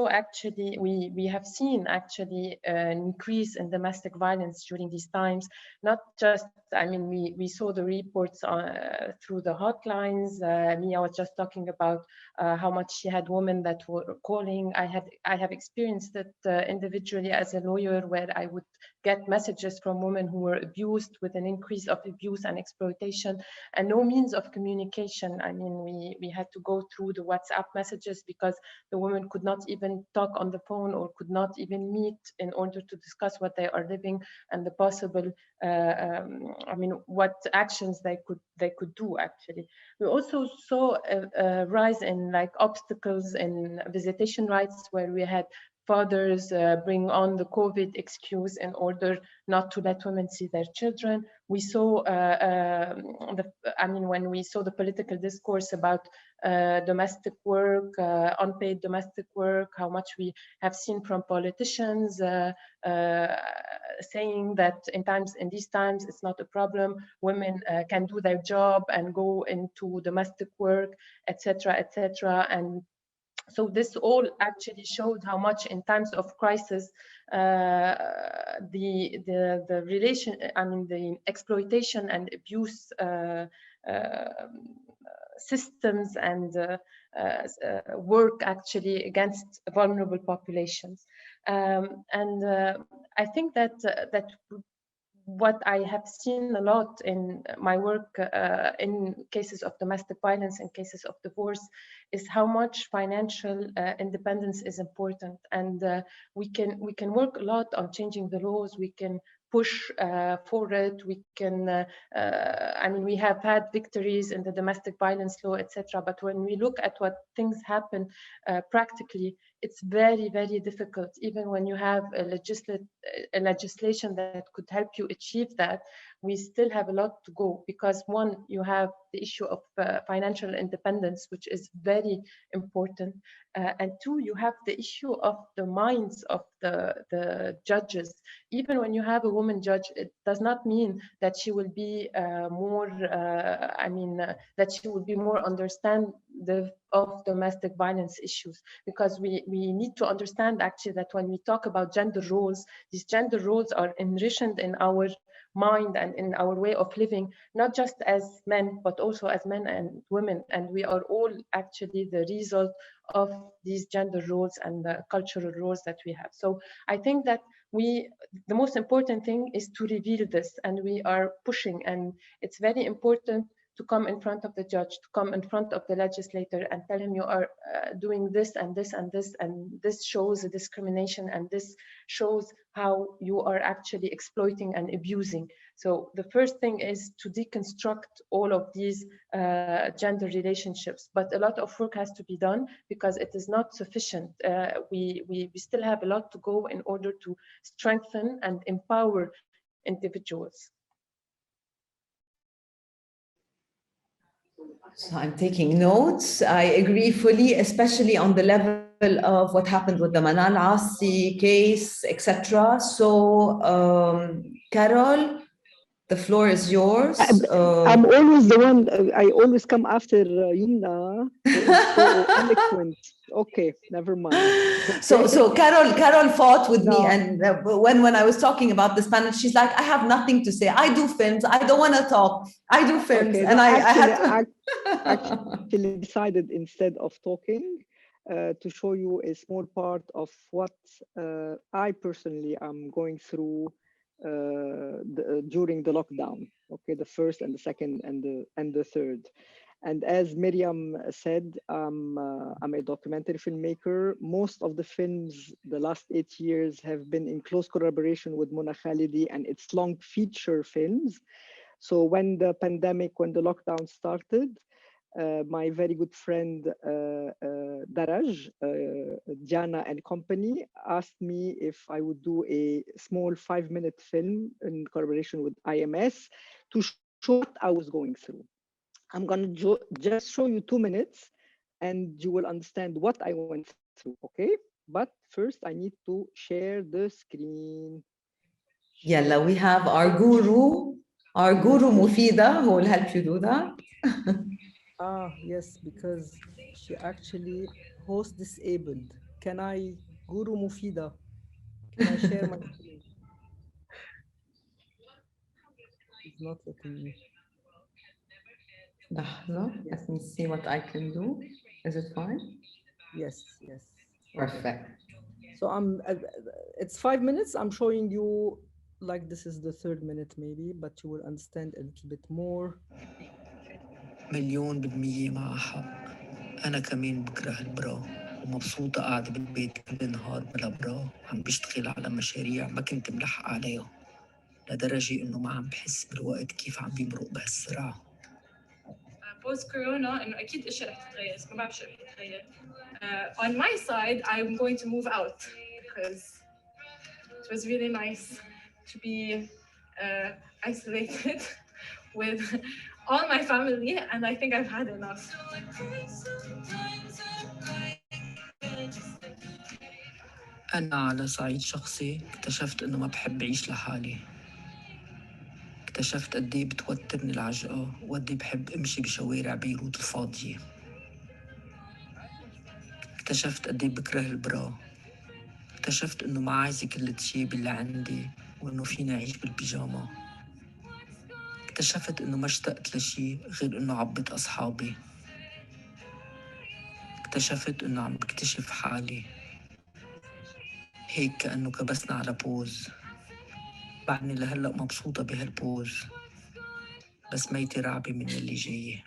actually, we have seen actually an increase in domestic violence during these times. Not just, I mean, we saw the reports through the hotlines. Mia was just talking about how much she had women that were calling. I have experienced it individually as a lawyer, where I would get messages from women who were abused, with an increase of abuse and exploitation, and no means of communication. I mean, we had to go through the WhatsApp messages because the women could not even talk on the phone, or could not even meet in order to discuss what they are living and the possible, I mean, what actions they could do. Actually, we also saw a rise in like obstacles in visitation rights, where we had fathers bring on the COVID excuse in order not to let women see their children. We saw, when we saw the political discourse about domestic work, unpaid domestic work, how much we have seen from politicians saying that in these times it's not a problem, women can do their job and go into domestic work, etc., etc. And so this all actually showed how much in times of crisis the relation, I mean, the exploitation and abuse systems and work actually against vulnerable populations. I think that what I have seen a lot in my work in cases of domestic violence and cases of divorce is how much financial independence is important. And we can work a lot on changing the laws. We can push for it. We can, I mean, we have had victories in the domestic violence law, etc. But when we look at what things happen practically, it's very, very difficult. Even when you have a legislation that could help you achieve that, we still have a lot to go, because one, you have the issue of financial independence, which is very important. And two, you have the issue of the minds of the judges. Even when you have a woman judge, it does not mean that she will be more, that she will be more understanding of domestic violence issues, because we need to understand actually that when we talk about gender roles, these gender roles are enriched in our mind and in our way of living, not just as men, but also as men and women. And we are all actually the result of these gender roles and the cultural roles that we have. So I think that the most important thing is to reveal this, and we are pushing, and it's very important to come in front of the judge, to come in front of the legislator and tell him you are doing this and this and this, and this shows a discrimination, and this shows how you are actually exploiting and abusing. So the first thing is to deconstruct all of these gender relationships, but a lot of work has to be done because it is not sufficient. We still have a lot to go in order to strengthen and empower individuals. So I'm taking notes. I agree fully, especially on the level of what happened with the Manal Asi case, etc. So, Carol, the floor is yours. I'm always the one, I always come after Yumna, who is so eloquent. Okay, never mind. So Carol fought with me, and when I was talking about this panel, she's like, I have nothing to say. I do films. I don't want to talk. I do films. Okay, and no, I had actually decided instead of talking to show you a small part of what I personally am going through during the lockdown. Okay, the first and the second and the third. And as Miriam said, I'm a documentary filmmaker. Most of the films the last 8 years have been in close collaboration with Mona Khalidi, and it's long feature films. So when the lockdown started, my very good friend Daraj, Diana and company asked me if I would do a small 5-minute film in collaboration with IMS to show what I was going through. I'm going to just show you 2 minutes and you will understand what I went through, okay? But first I need to share the screen. Yalla, we have our guru Mufida, who will help you do that. Ah, yes, because she actually host disabled. Can I, Guru Mufida, can I share my screen? It's not letting me. لحظة, let me see what I can do. Is it fine? Yes, yes. Perfect. So it's 5 minutes. I'm showing you like this is the third minute maybe, but you will understand a little bit more. مليون بالمية مع حق. أنا كمان بكره البرا ومبسوطة قاعدة بالبيت كل نهار بلا برا، عم بشتغل على مشاريع ما كنت ملحق عليها، لدرجة إنه ما عم بحس بالوقت كيف عم بيمرق بهالسرعة. Post corona إنه أكيد أشياء رح تتغير، بس ما بعرف شو رح تتغير. On my side, I'm going to move out because it was really nice to be isolated with all my family, and I think I've had enough. أنا على صعيد شخصي اكتشفت إنه ما بحب أعيش لحالي. اكتشفت قد إيه بتوترني العجقة وقد إيه بحب أمشي بشوارع بيروت الفاضية. اكتشفت قد إيه بكره البرا. اكتشفت إنه ما عايزة كل التياب اللي عندي وإنه فيني أعيش بالبيجاما. اكتشفت إنه ما اشتقت لشي غير إنه عبط أصحابي. اكتشفت إنه عم بكتشف حالي. هيك كأنه كبسنا على بوز. بعدني لهلأ مبسوطة بهالبوز، بس ميتي رعبة من اللي جاي.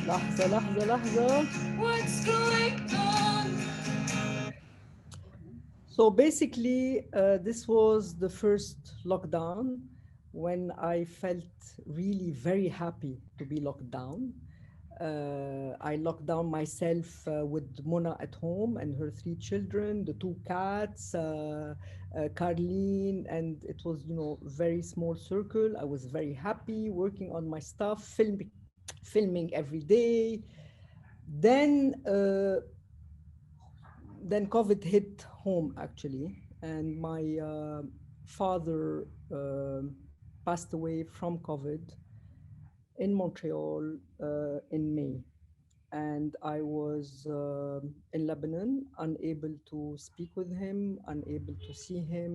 لحظة. So basically, this was the first lockdown when I felt really very happy to be locked down. I locked down myself with Mona at home and her 3 children, the 2 cats, Carlene, and it was, very small circle. I was very happy working on my stuff, filming every day. Then COVID hit home actually, and my father passed away from COVID in Montreal in May. And I was in Lebanon, unable to speak with him, unable to see him.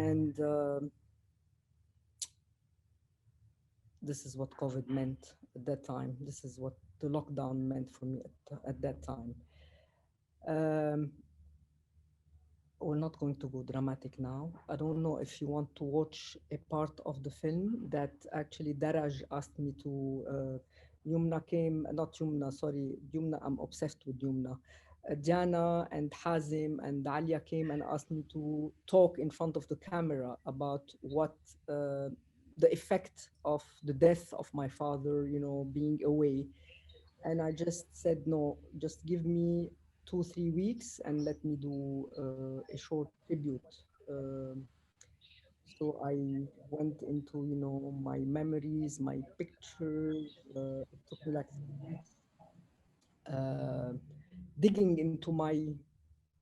And this is what COVID meant at that time. This is what the lockdown meant for me at that time. We're not going to go dramatic now. I don't know if you want to watch a part of the film that actually Daraj asked me to. Yumna came, not Yumna, sorry, Yumna, I'm obsessed with Yumna. Diana and Hazim and Alia came and asked me to talk in front of the camera about what the effect of the death of my father, being away. And I just said, no, just give me 2-3 weeks and let me do a short tribute. So I went into, my memories, my pictures. It took me like 3 weeks digging into my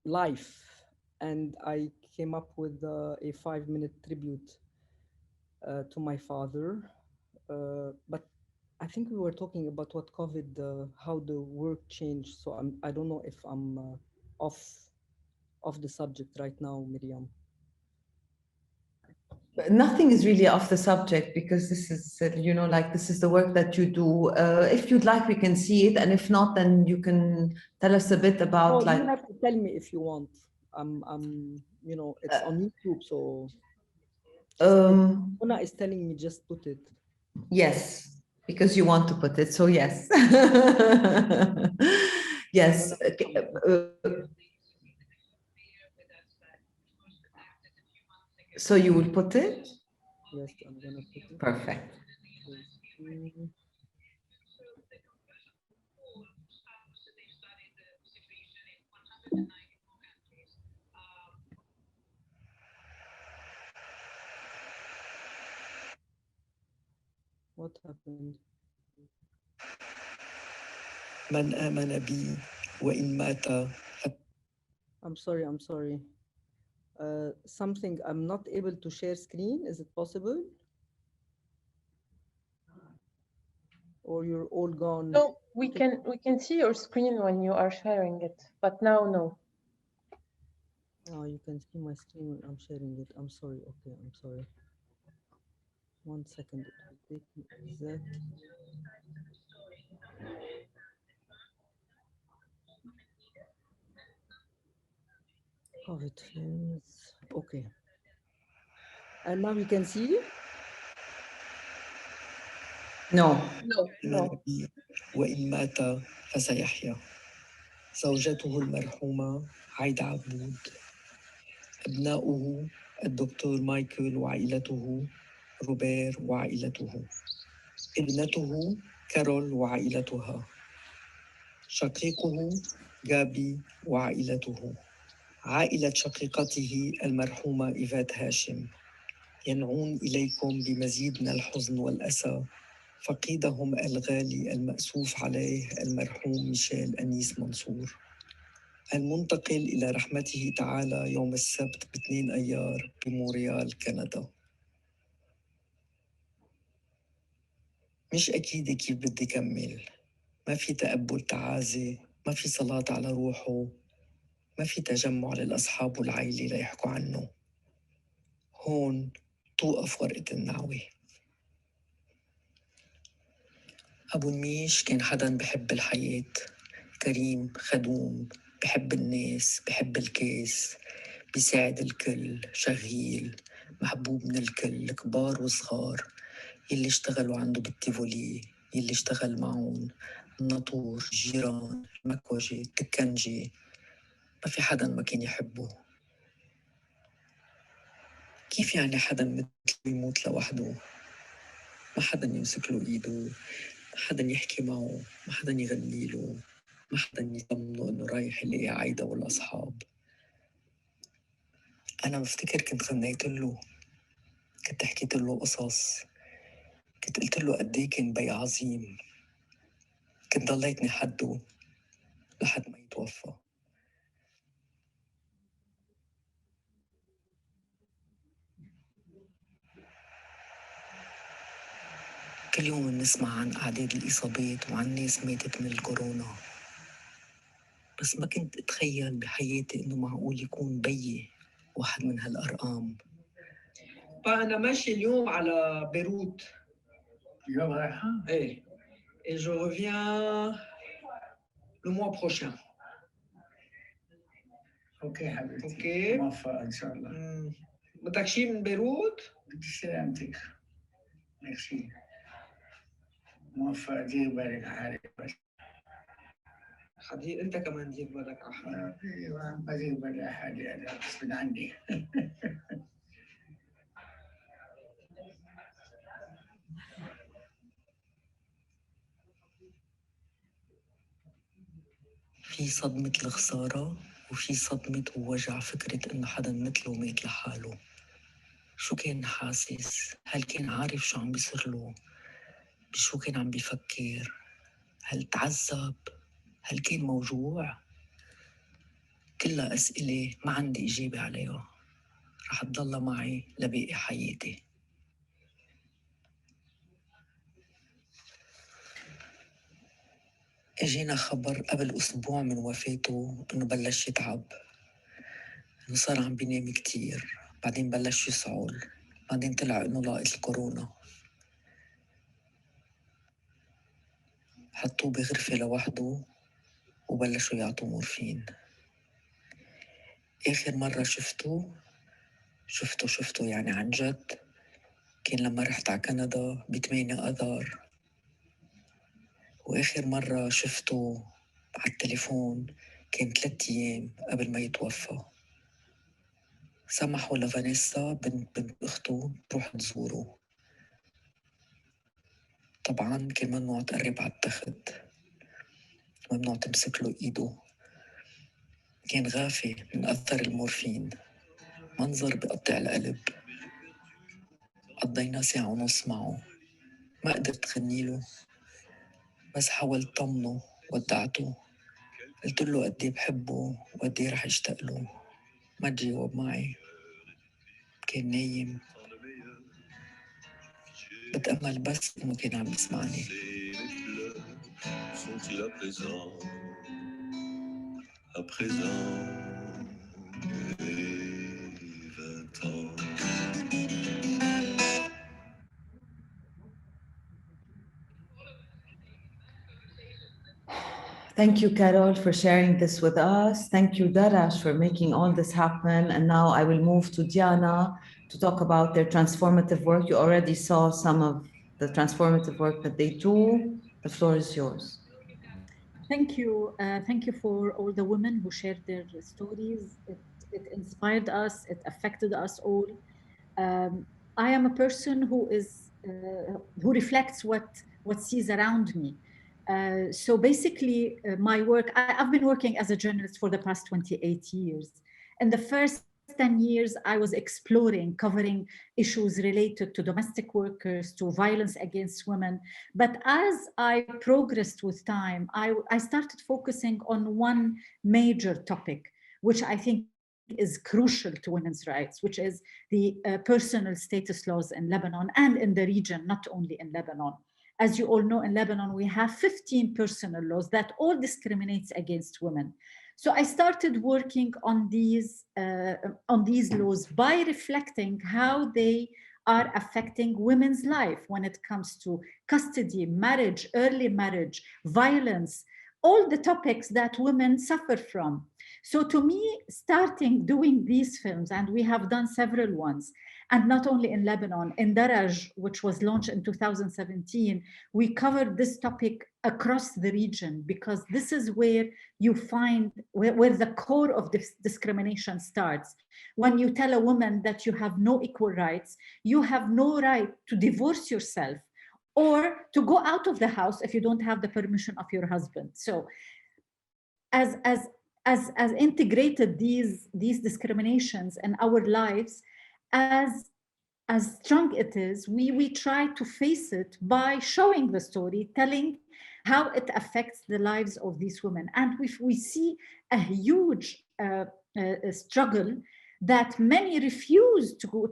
life. And I came up with a 5-minute tribute to my father. But I think we were talking about what COVID, how the work changed. So I don't know if I'm off the subject right now, Miriam. Nothing is really off the subject because this is, this is the work that you do. If you'd like, we can see it. And if not, then you can tell us a bit about you have to tell me if you want. It's on YouTube. So Mona is telling me just put it. Yes, because you want to put it. So yes. Yes. So you will put it? Yes, I'm gonna put it. Perfect. What happened? من آمن بي وإن مات I'm sorry. Something, I'm not able to share screen. Is it possible? Or you're all gone? No, we can see your screen when you are sharing it, but now no. Oh, you can see my screen when I'm sharing it. I'm sorry. Okay, I'm sorry. 1 second. It will take me exact. COVID films. Okay. And now you can see? No. النبي وإن مات فسيحيا. زوجته المرحومة عايدة عبود، أبناؤه الدكتور مايكل وعائلته، روبير وعائلته، ابنته كارول وعائلتها، شقيقه جابي وعائلته، عائلة شقيقته المرحومة إيفات هاشم، ينعون إليكم بمزيد من الحزن والأسى فقيدهم الغالي المأسوف عليه المرحوم ميشيل أنيس منصور، المنتقل إلى رحمته تعالى يوم السبت ب2 أيار بمونريال كندا. مش أكيد كيف بدي كمل، ما في تقبل تعازي، ما في صلاة على روحه، ما في تجمع للأصحاب والعائلة ليحكوا عنه. هون توقف ورقة النعوة. أبو نميش كان حداً بحب الحياة، كريم، خدوم، بحب الناس، بحب الكاس، بيساعد الكل، شغيل، محبوب من الكل، كبار وصغار، يلي اشتغلوا عنده بالتيفولي، يلي اشتغل معهم، الناطور، جيران، مكوجي، تكنجي، ما في حدا ما كان يحبه. كيف يعني حدا مثله يموت لوحده؟ ما حدا يمسك له ايده، ما حدا يحكي معه، ما حدا يغني له، ما حدا يطمنه انه رايح يلاقي عايدة والاصحاب. انا بفتكر كنت غنيت له، كنت حكيت له قصص، كنت قلت له قد ايه كان بي عظيم، كنت ضليتني حده لحد ما يتوفى. كل يوم بنسمع عن أعداد الإصابات وعن ناس ماتت من الكورونا، بس ما كنت أتخيل بحياتي إنه معقول يكون بيي واحد من هالأرقام. فأنا ماشي اليوم على بيروت. اليوم رايحة؟ إيه. Et je reviens le mois prochain. أوكي حبيبتي. أوكي. موفقة إن شاء الله. بدك شيء من بيروت؟ بدي سلامتك. ميرسي. موفق، دير بالك على حالك بس. حدير انت كمان دير بالك على حالك. ايوه بدير بالي على حالي انا غصب عني. في صدمة الخسارة وفي صدمة ووجع فكرة إنه حدا مثله مات لحاله. شو كان حاسس؟ هل كان عارف شو عم بيصير له؟ بشو كان عم بيفكر؟ هل تعذب؟ هل كان موجوع؟ كلها أسئلة ما عندي إجابة عليها، رح تضل معي لباقي حياتي. اجينا خبر قبل أسبوع من وفاته إنه بلش يتعب، إنه صار عم بينام كتير، بعدين بلش يسعل، بعدين طلع إنه لاقط الكورونا. حطوه بغرفة لوحده وبلشوا يعطوا مورفين. آخر مرة شفته يعني عن جد كان لما رحت على كندا ب8 آذار، وآخر مرة شفته على التليفون كان 3 أيام قبل ما يتوفى. سمحوا لفانيسا بنت أخته تروح تزوره، طبعاً كان ممنوع تقرب على التخت، ممنوع تمسك له إيده، كان غافي من أثر المورفين، منظر بقطع القلب. قضينا 1.5 ساعة معه، ما قدرت غني له، بس حاولت طمنه، ودعته، قلت له قد ايه بحبه وقد ايه رح اشتاق له. ما تجاوب معي، كان نايم. بتأمل بس إنه كان عم يسمعني. Thank you, Carol, for sharing this with us. Thank you, Darash, for making all this happen. And now I will move to Diana to talk about their transformative work. You already saw some of the transformative work that they do. The floor is yours. Thank you. Thank you for all the women who shared their stories. It inspired us. It affected us all. I am a person who reflects what sees around me. So basically, my work, I've been working as a journalist for the past 28 years. In the first 10 years, I was exploring, covering issues related to domestic workers, to violence against women. But as I progressed with time, I started focusing on one major topic, which I think is crucial to women's rights, which is the personal status laws in Lebanon and in the region, not only in Lebanon. As you all know, in Lebanon, we have 15 personal laws that all discriminates against women. So I started working on these laws by reflecting how they are affecting women's life when it comes to custody, marriage, early marriage, violence, all the topics that women suffer from. So to me, starting doing these films, and we have done several ones, and not only in Lebanon, in Daraj, which was launched in 2017, we covered this topic across the region because this is where you find, where the core of this discrimination starts. When you tell a woman that you have no equal rights, you have no right to divorce yourself or to go out of the house if you don't have the permission of your husband. So as integrated these discriminations in our lives, as strong it is, we try to face it by showing the story, telling how it affects the lives of these women. And we see a huge struggle that many refuse to go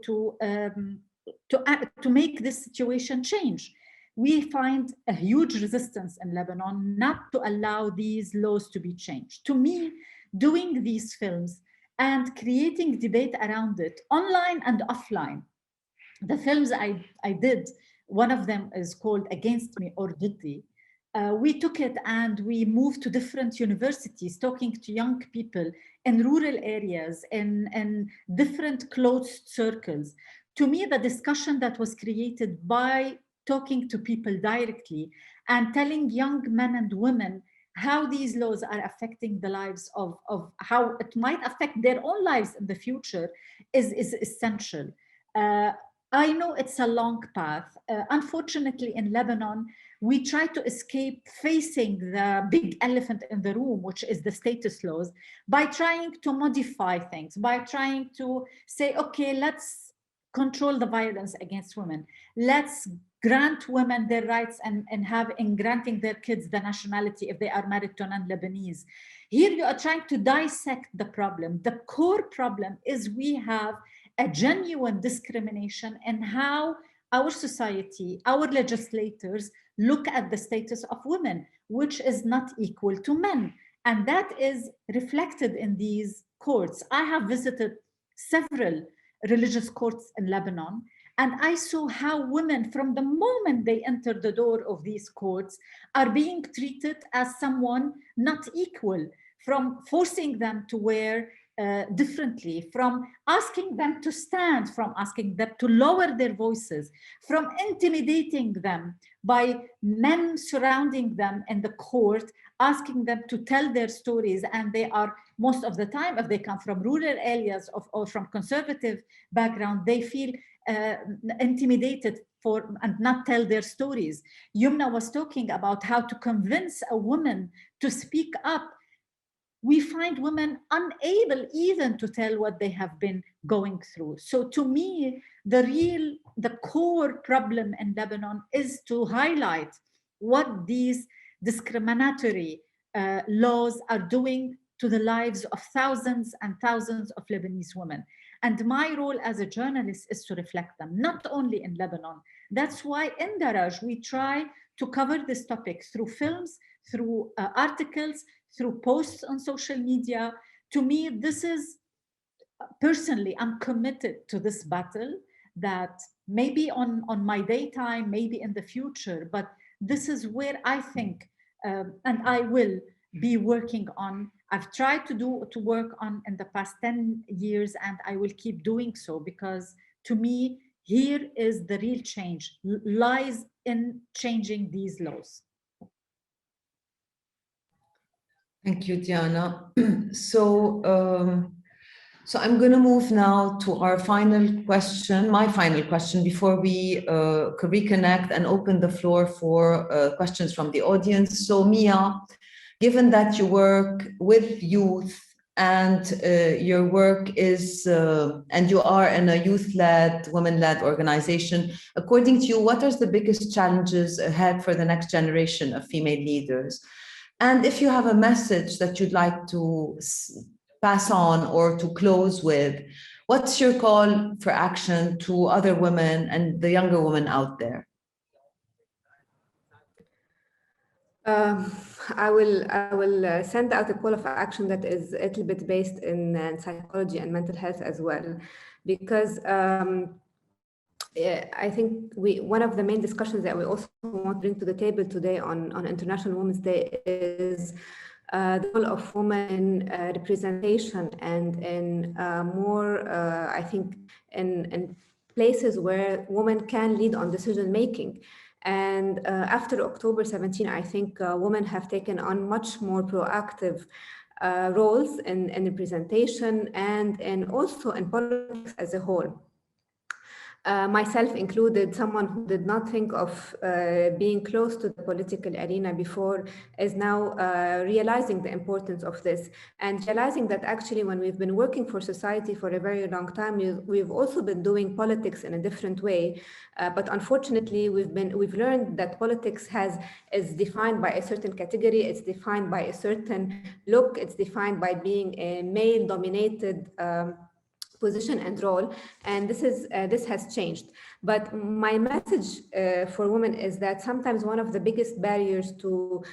to make this situation change. We find a huge resistance in Lebanon not to allow these laws to be changed. To me, doing these films and creating debate around it, online and offline, the films I did, one of them is called Against Me or Diddi. We took it and we moved to different universities, talking to young people in rural areas, in different closed circles. To me, the discussion that was created by talking to people directly and telling young men and women how these laws are affecting the lives of how it might affect their own lives in the future is essential. I know it's a long path. Unfortunately, in Lebanon, we try to escape facing the big elephant in the room, which is the status laws, by trying to modify things, by trying to say, okay, let's control the violence against women. Let's grant women their rights and in granting their kids the nationality if they are married to non-Lebanese. Here you are trying to dissect the problem. The core problem is we have a genuine discrimination in how our society, our legislators look at the status of women, which is not equal to men. And that is reflected in these courts. I have visited several religious courts in Lebanon, and I saw how women, from the moment they enter the door of these courts, are being treated as someone not equal, from forcing them to wear differently, from asking them to stand, from asking them to lower their voices, from intimidating them by men surrounding them in the court, asking them to tell their stories. And they are, most of the time, if they come from rural areas or from conservative background, they feel intimidated and not tell their stories. Yumna was talking about how to convince a woman to speak up. We find women unable even to tell what they have been going through. So to me, the core problem in Lebanon is to highlight what these discriminatory laws are doing to the lives of thousands and thousands of Lebanese women. And my role as a journalist is to reflect them, not only in Lebanon. That's why in Daraj, we try to cover this topic through films, through articles, through posts on social media. To me, this is, personally, I'm committed to this battle that maybe on my daytime, maybe in the future, but this is where I think, and I will be working on. I've tried to work on in the past 10 years, and I will keep doing so, because to me, here is the real change, lies in changing these laws. Thank you, Diana. So I'm going to move now to our final question, my final question, before we reconnect and open the floor for questions from the audience. So Mia, given that you work with youth and your work is, and you are in a youth-led, women-led organization, according to you, what are the biggest challenges ahead for the next generation of female leaders? And if you have a message that you'd like to pass on or to close with, what's your call for action to other women and the younger women out there? I will send out a call of action that is a little bit based in psychology and mental health as well, because I think one of the main discussions that we also want to bring to the table today on International Women's Day is the role of women in representation and in more, I think, in places where women can lead on decision making. And after October 17, I think women have taken on much more proactive roles in representation and also in politics as a whole. Myself included, someone who did not think of being close to the political arena before is now realizing the importance of this, and realizing that actually when we've been working for society for a very long time, we've also been doing politics in a different way. But unfortunately, we've learned that politics is defined by a certain category, it's defined by a certain look, it's defined by being a male-dominated position and role, and this has changed. But my message for women is that sometimes one of the biggest barriers to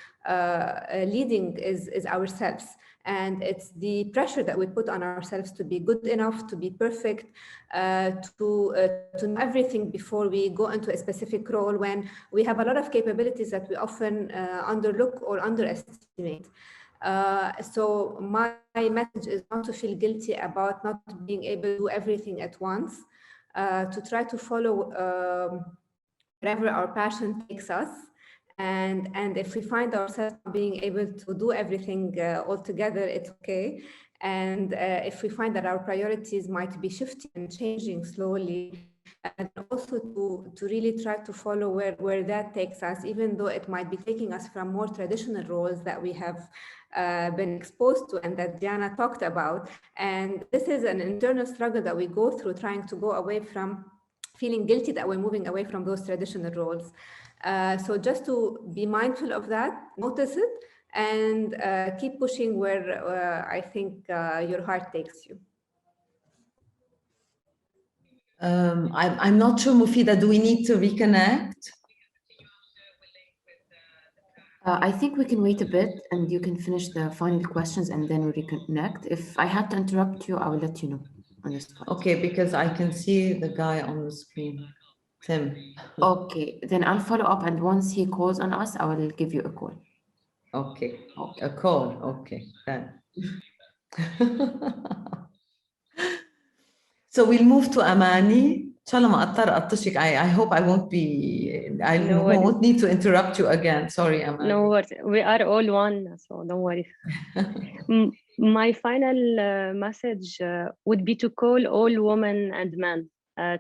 leading is ourselves, and it's the pressure that we put on ourselves to be good enough, to be perfect, to know everything before we go into a specific role, when we have a lot of capabilities that we often underlook or underestimate. So my message is not to feel guilty about not being able to do everything at once, to try to follow wherever our passion takes us. And if we find ourselves being able to do everything all together, it's okay. And if we find that our priorities might be shifting and changing slowly, and also to really try to follow where that takes us, even though it might be taking us from more traditional roles that we have been exposed to and that Diana talked about. And this is an internal struggle that we go through, trying to go away from feeling guilty that we're moving away from those traditional roles. So just to be mindful of that, notice it, and keep pushing where I think your heart takes you. I'm not sure, Mufida, do we need to reconnect? I think we can wait a bit and you can finish the final questions and then we reconnect. If I had to interrupt you, I will let you know on the spot. Okay, because I can see the guy on the screen, Tim. Okay, then I'll follow up, and once he calls on us, I will give you a call. Okay, a call, okay, then. So we'll move to Amani. I hope I won't won't need to interrupt you again. Sorry, Amani. No worries. We are all one, so don't worry. My final message would be to call all women and men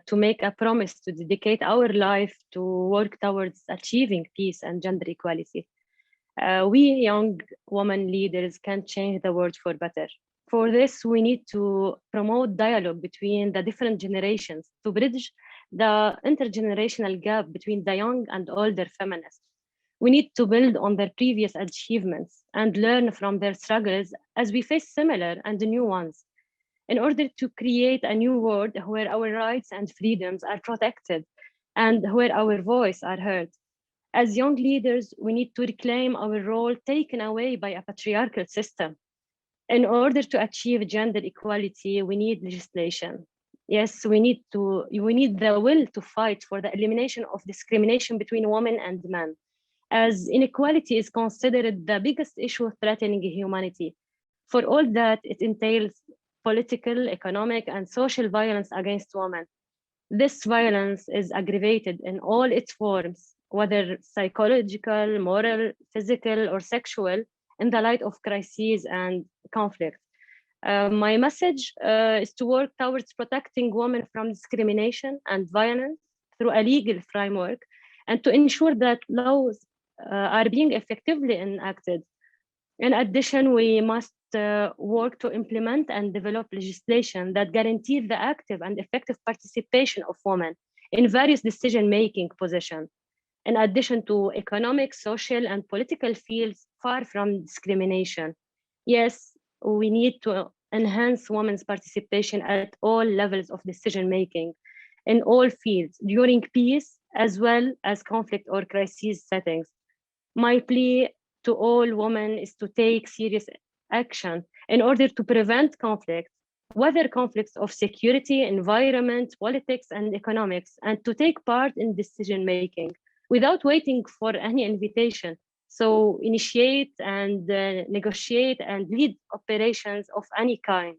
to make a promise to dedicate our life to work towards achieving peace and gender equality. We young women leaders can change the world for better. For this, we need to promote dialogue between the different generations to bridge the intergenerational gap between the young and older feminists. We need to build on their previous achievements and learn from their struggles as we face similar and new ones, in order to create a new world where our rights and freedoms are protected and where our voice are heard. As young leaders, we need to reclaim our role taken away by a patriarchal system. In order to achieve gender equality, we need legislation. Yes, we need the will to fight for the elimination of discrimination between women and men, as inequality is considered the biggest issue threatening humanity. For all that it entails political, economic, and social violence against women. This violence is aggravated in all its forms, whether psychological, moral, physical, or sexual, in the light of crises and conflict. My message is to work towards protecting women from discrimination and violence through a legal framework, and to ensure that laws are being effectively enacted. In addition, we must work to implement and develop legislation that guarantees the active and effective participation of women in various decision-making positions, in addition to economic, social, and political fields far from discrimination. Yes, we need to enhance women's participation at all levels of decision-making in all fields during peace as well as conflict or crisis settings. My plea to all women is to take serious action in order to prevent conflicts, whether conflicts of security, environment, politics, and economics, and to take part in decision-making without waiting for any invitation. So initiate and negotiate and lead operations of any kind.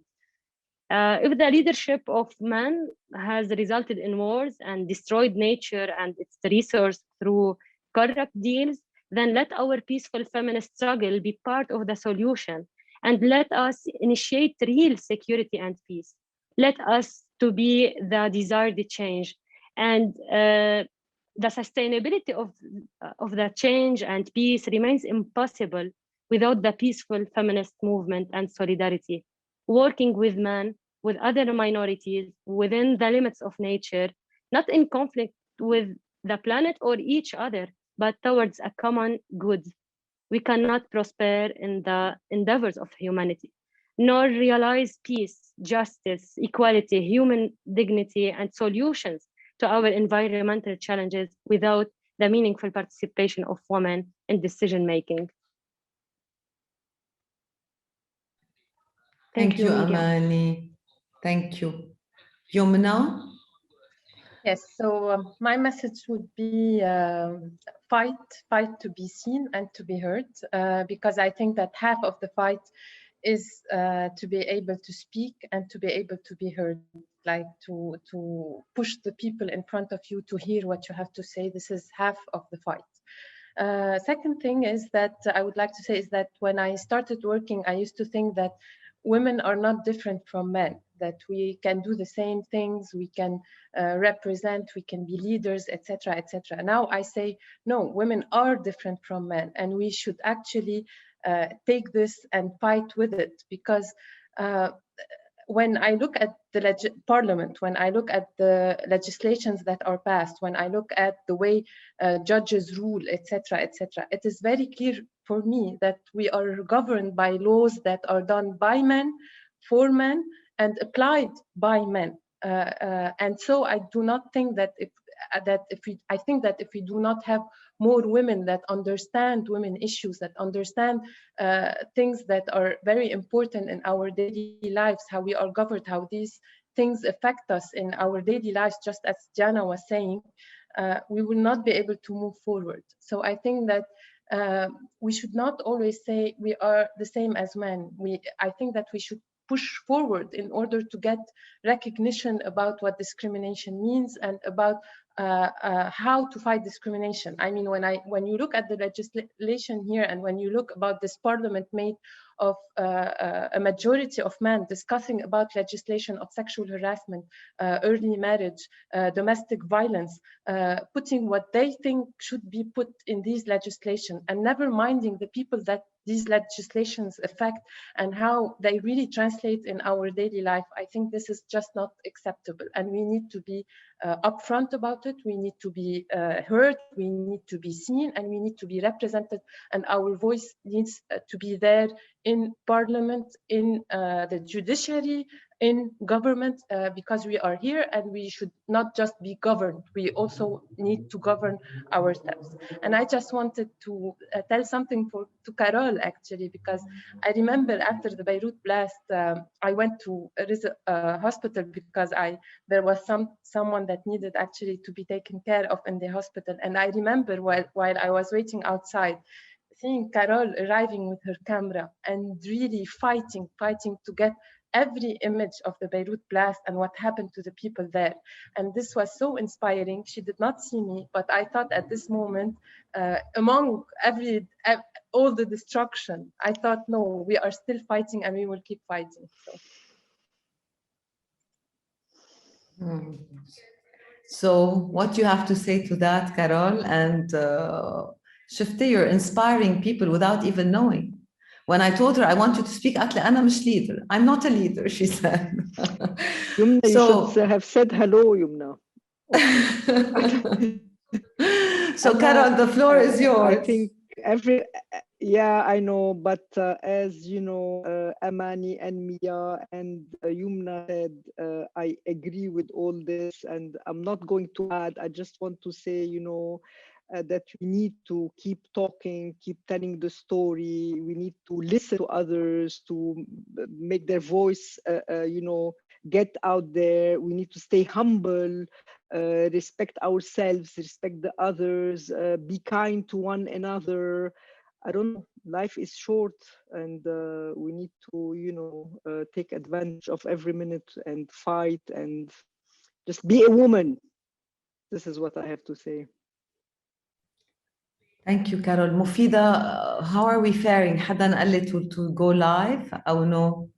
If the leadership of men has resulted in wars and destroyed nature and its resource through corrupt deals, then let our peaceful feminist struggle be part of the solution, and let us initiate real security and peace. Let us to be the desired change, and the sustainability of the change and peace remains impossible without the peaceful feminist movement and solidarity, working with men, with other minorities, within the limits of nature, not in conflict with the planet or each other, but towards a common good. We cannot prosper in the endeavors of humanity, nor realize peace, justice, equality, human dignity, and solutions to our environmental challenges without the meaningful participation of women in decision-making. Thank you, Miriam. Amani. Thank you. Yumna? Yes, so my message would be fight to be seen and to be heard, because I think that half of the fight is to be able to speak and to be able to be heard, like to push the people in front of you to hear what you have to say. This is half of the fight. Second thing is that I would like to say is that when I started working, I used to think that women are not different from men, that we can do the same things, we can represent, we can be leaders, etc., etc. Now I say, no, women are different from men, and we should actually take this and fight with it, because when I look at the parliament, when I look at the legislations that are passed, when I look at the way judges rule, etc., etc., it is very clear for me that we are governed by laws that are done by men, for men, and applied by men. And so I do not think that I think that if we do not have more women that understand women issues, that understand things that are very important in our daily lives, how we are governed, how these things affect us in our daily lives, just as Jana was saying, we will not be able to move forward. So I think that we should not always say we are the same as men. I think that we should push forward in order to get recognition about what discrimination means and about how to fight discrimination. I mean, when you look at the legislation here, and when you look about this parliament made of a majority of men discussing about legislation of sexual harassment, early marriage, domestic violence, putting what they think should be put in these legislation, and never minding the people that these legislations affect and how they really translate in our daily life, I think this is just not acceptable. And we need to be upfront about it. We need to be heard. We need to be seen, and we need to be represented. And our voice needs to be there in parliament, in the judiciary, in government, because we are here and we should not just be governed. We also need to govern ourselves. And I just wanted to tell something to Carol, actually, because I remember after the Beirut blast, I went to a hospital because there was someone that needed actually to be taken care of in the hospital. And I remember while I was waiting outside, seeing Carol arriving with her camera and really fighting to get every image of the Beirut blast and what happened to the people there. And this was so inspiring. She did not see me, but I thought at this moment, among all the destruction, I thought, no, we are still fighting and we will keep fighting. So what you have to say to that, Carol? And Shifty, you're inspiring people without even knowing. When I told her I want you to speak, قالت لي أنا مش leader. I'm not a leader, she said. Yumna, you should have said hello, Yumna. So Carol, the floor is yours. I think yeah, I know, but as you know, Amani and Mia and Yumna said, I agree with all this, and I'm not going to add. I just want to say, you know, that we need to keep talking, keep telling the story. We need to listen to others, to make their voice, you know, get out there. We need to stay humble, respect ourselves, respect the others, be kind to one another. I don't know, life is short, and we need to, you know, take advantage of every minute and fight and just be a woman. This is what I have to say. Thank you, Carol. Mufida, how are we faring? حدا قال لي to go live أو no?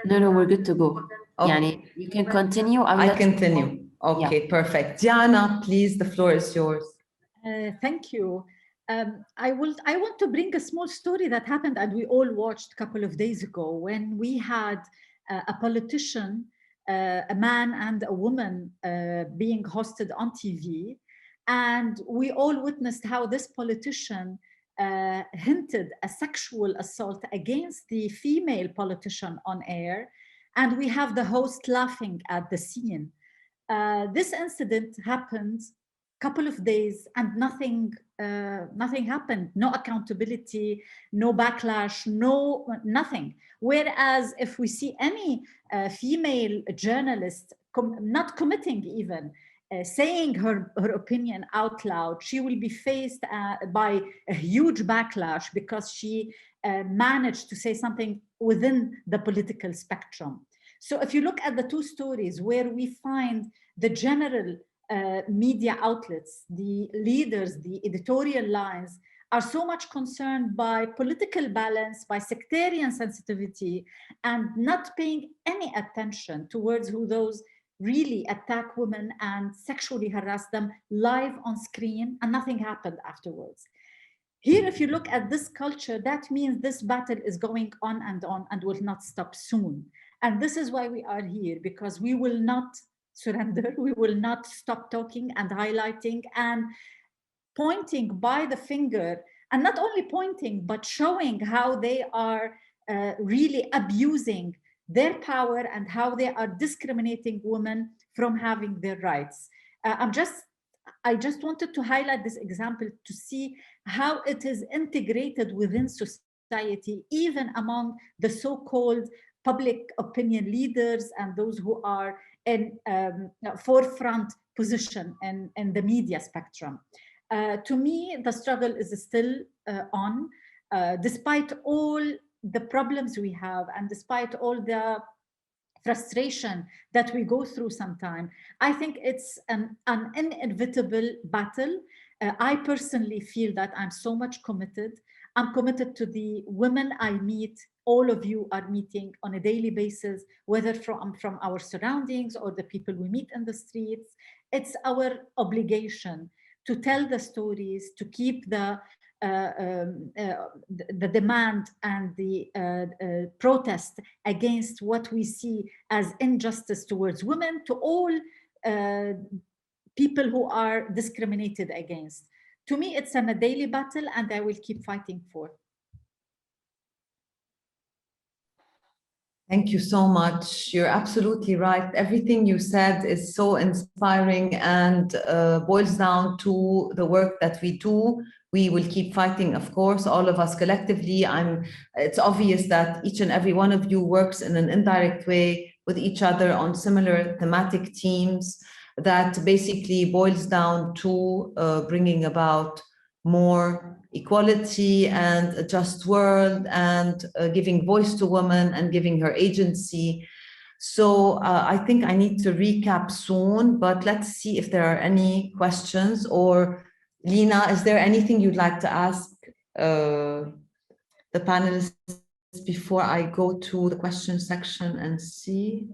No, we're good to go. Okay. You can continue. I continue. Okay, yeah. Perfect. Diana, please, the floor is yours. Thank you. I want to bring a small story that happened and we all watched a couple of days ago when we had a politician, a man and a woman being hosted on TV. And we all witnessed how this politician hinted a sexual assault against the female politician on air. And we have the host laughing at the scene. This incident happened a couple of days and nothing happened. No accountability, no backlash, nothing. Whereas if we see any female journalist not committing even, saying her opinion out loud, she will be faced by a huge backlash because she managed to say something within the political spectrum. So if you look at the two stories where we find the general media outlets, the leaders, the editorial lines are so much concerned by political balance, by sectarian sensitivity, and not paying any attention towards who those really attack women and sexually harass them live on screen, and nothing happened afterwards. Here, if you look at this culture, that means this battle is going on and will not stop soon. And this is why we are here, because we will not surrender. We will not stop talking and highlighting and pointing by the finger, and not only pointing, but showing how they are really abusing their power and how they are discriminating women from having their rights. I just wanted to highlight this example to see how it is integrated within society, even among the so-called public opinion leaders and those who are in forefront position in the media spectrum. To me, the struggle is still on, despite all the problems we have and despite all the frustration that we go through sometimes. I think it's an inevitable battle. I personally feel that I'm so much committed. I'm committed to the women I meet. All of you are meeting on a daily basis, whether from our surroundings or the people we meet in the streets. It's our obligation to tell the stories, to keep the the demand and the protest against what we see as injustice towards women to all people who are discriminated against. To me, it's a daily battle, and I will keep fighting for. Thank you so much. You're absolutely right. Everything you said is so inspiring and boils down to the work that we do. We will keep fighting, of course, all of us collectively. It's obvious that each and every one of you works in an indirect way with each other on similar thematic teams that basically boils down to bringing about more equality and a just world and giving voice to women and giving her agency. So I think I need to recap soon, but let's see if there are any questions. Or Lina, is there anything you'd like to ask the panelists before I go to the question section and see?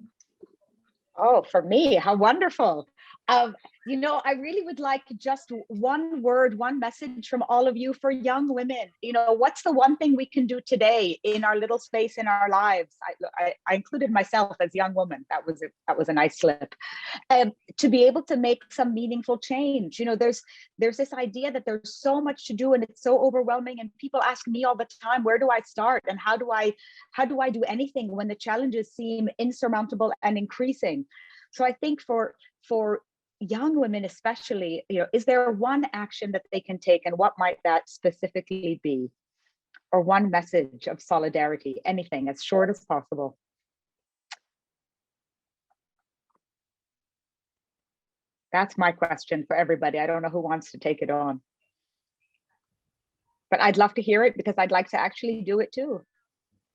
Oh, for me, how wonderful. You know, I really would like just one word, one message from all of you for young women. You know, what's the one thing we can do today in our little space in our lives? I included myself as young woman. That was a nice slip. To be able to make some meaningful change. You know, there's this idea that there's so much to do and it's so overwhelming. And people ask me all the time, where do I start? And how do I do anything when the challenges seem insurmountable and increasing? So I think for young women especially, you know, is there one action that they can take, and what might that specifically be? Or one message of solidarity, anything as short as possible. That's my question for everybody. I don't know who wants to take it on, but I'd love to hear it because I'd like to actually do it too.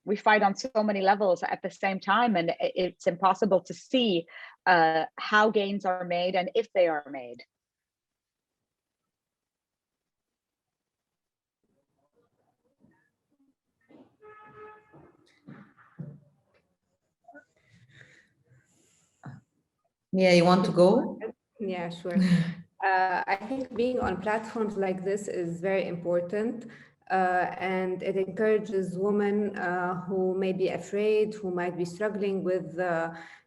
We fight on so many levels at the same time, and it's impossible to see how gains are made and if they are made. Mia, you want to go? Yeah, sure. I think being on platforms like this is very important. And it encourages women who may be afraid, who might be struggling with,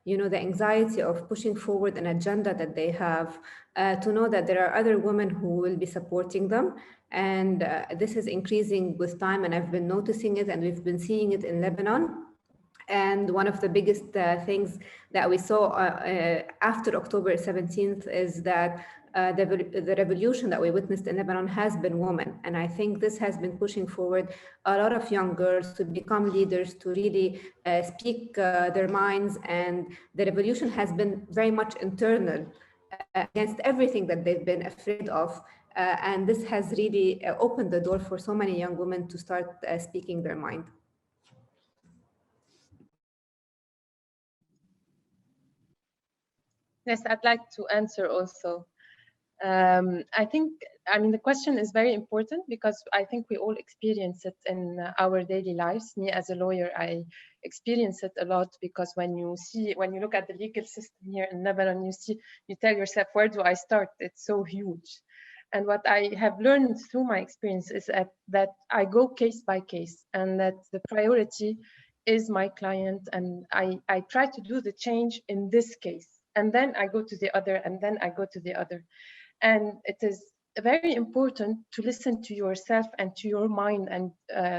you know, the anxiety of pushing forward an agenda that they have, to know that there are other women who will be supporting them. And this is increasing with time, and I've been noticing it, and we've been seeing it in Lebanon. And one of the biggest things that we saw after October 17th is that the revolution that we witnessed in Lebanon has been women. And I think this has been pushing forward a lot of young girls to become leaders, to really speak their minds. And the revolution has been very much internal against everything that they've been afraid of. And this has really opened the door for so many young women to start speaking their mind. Yes, I'd like to answer also. I mean, the question is very important because I think we all experience it in our daily lives. Me as a lawyer, I experience it a lot because when you look at the legal system here in Lebanon, you tell yourself, where do I start? It's so huge. And what I have learned through my experience is that I go case by case, and that the priority is my client, and I try to do the change in this case. And then I go to the other, and then I go to the other. And it is very important to listen to yourself and to your mind and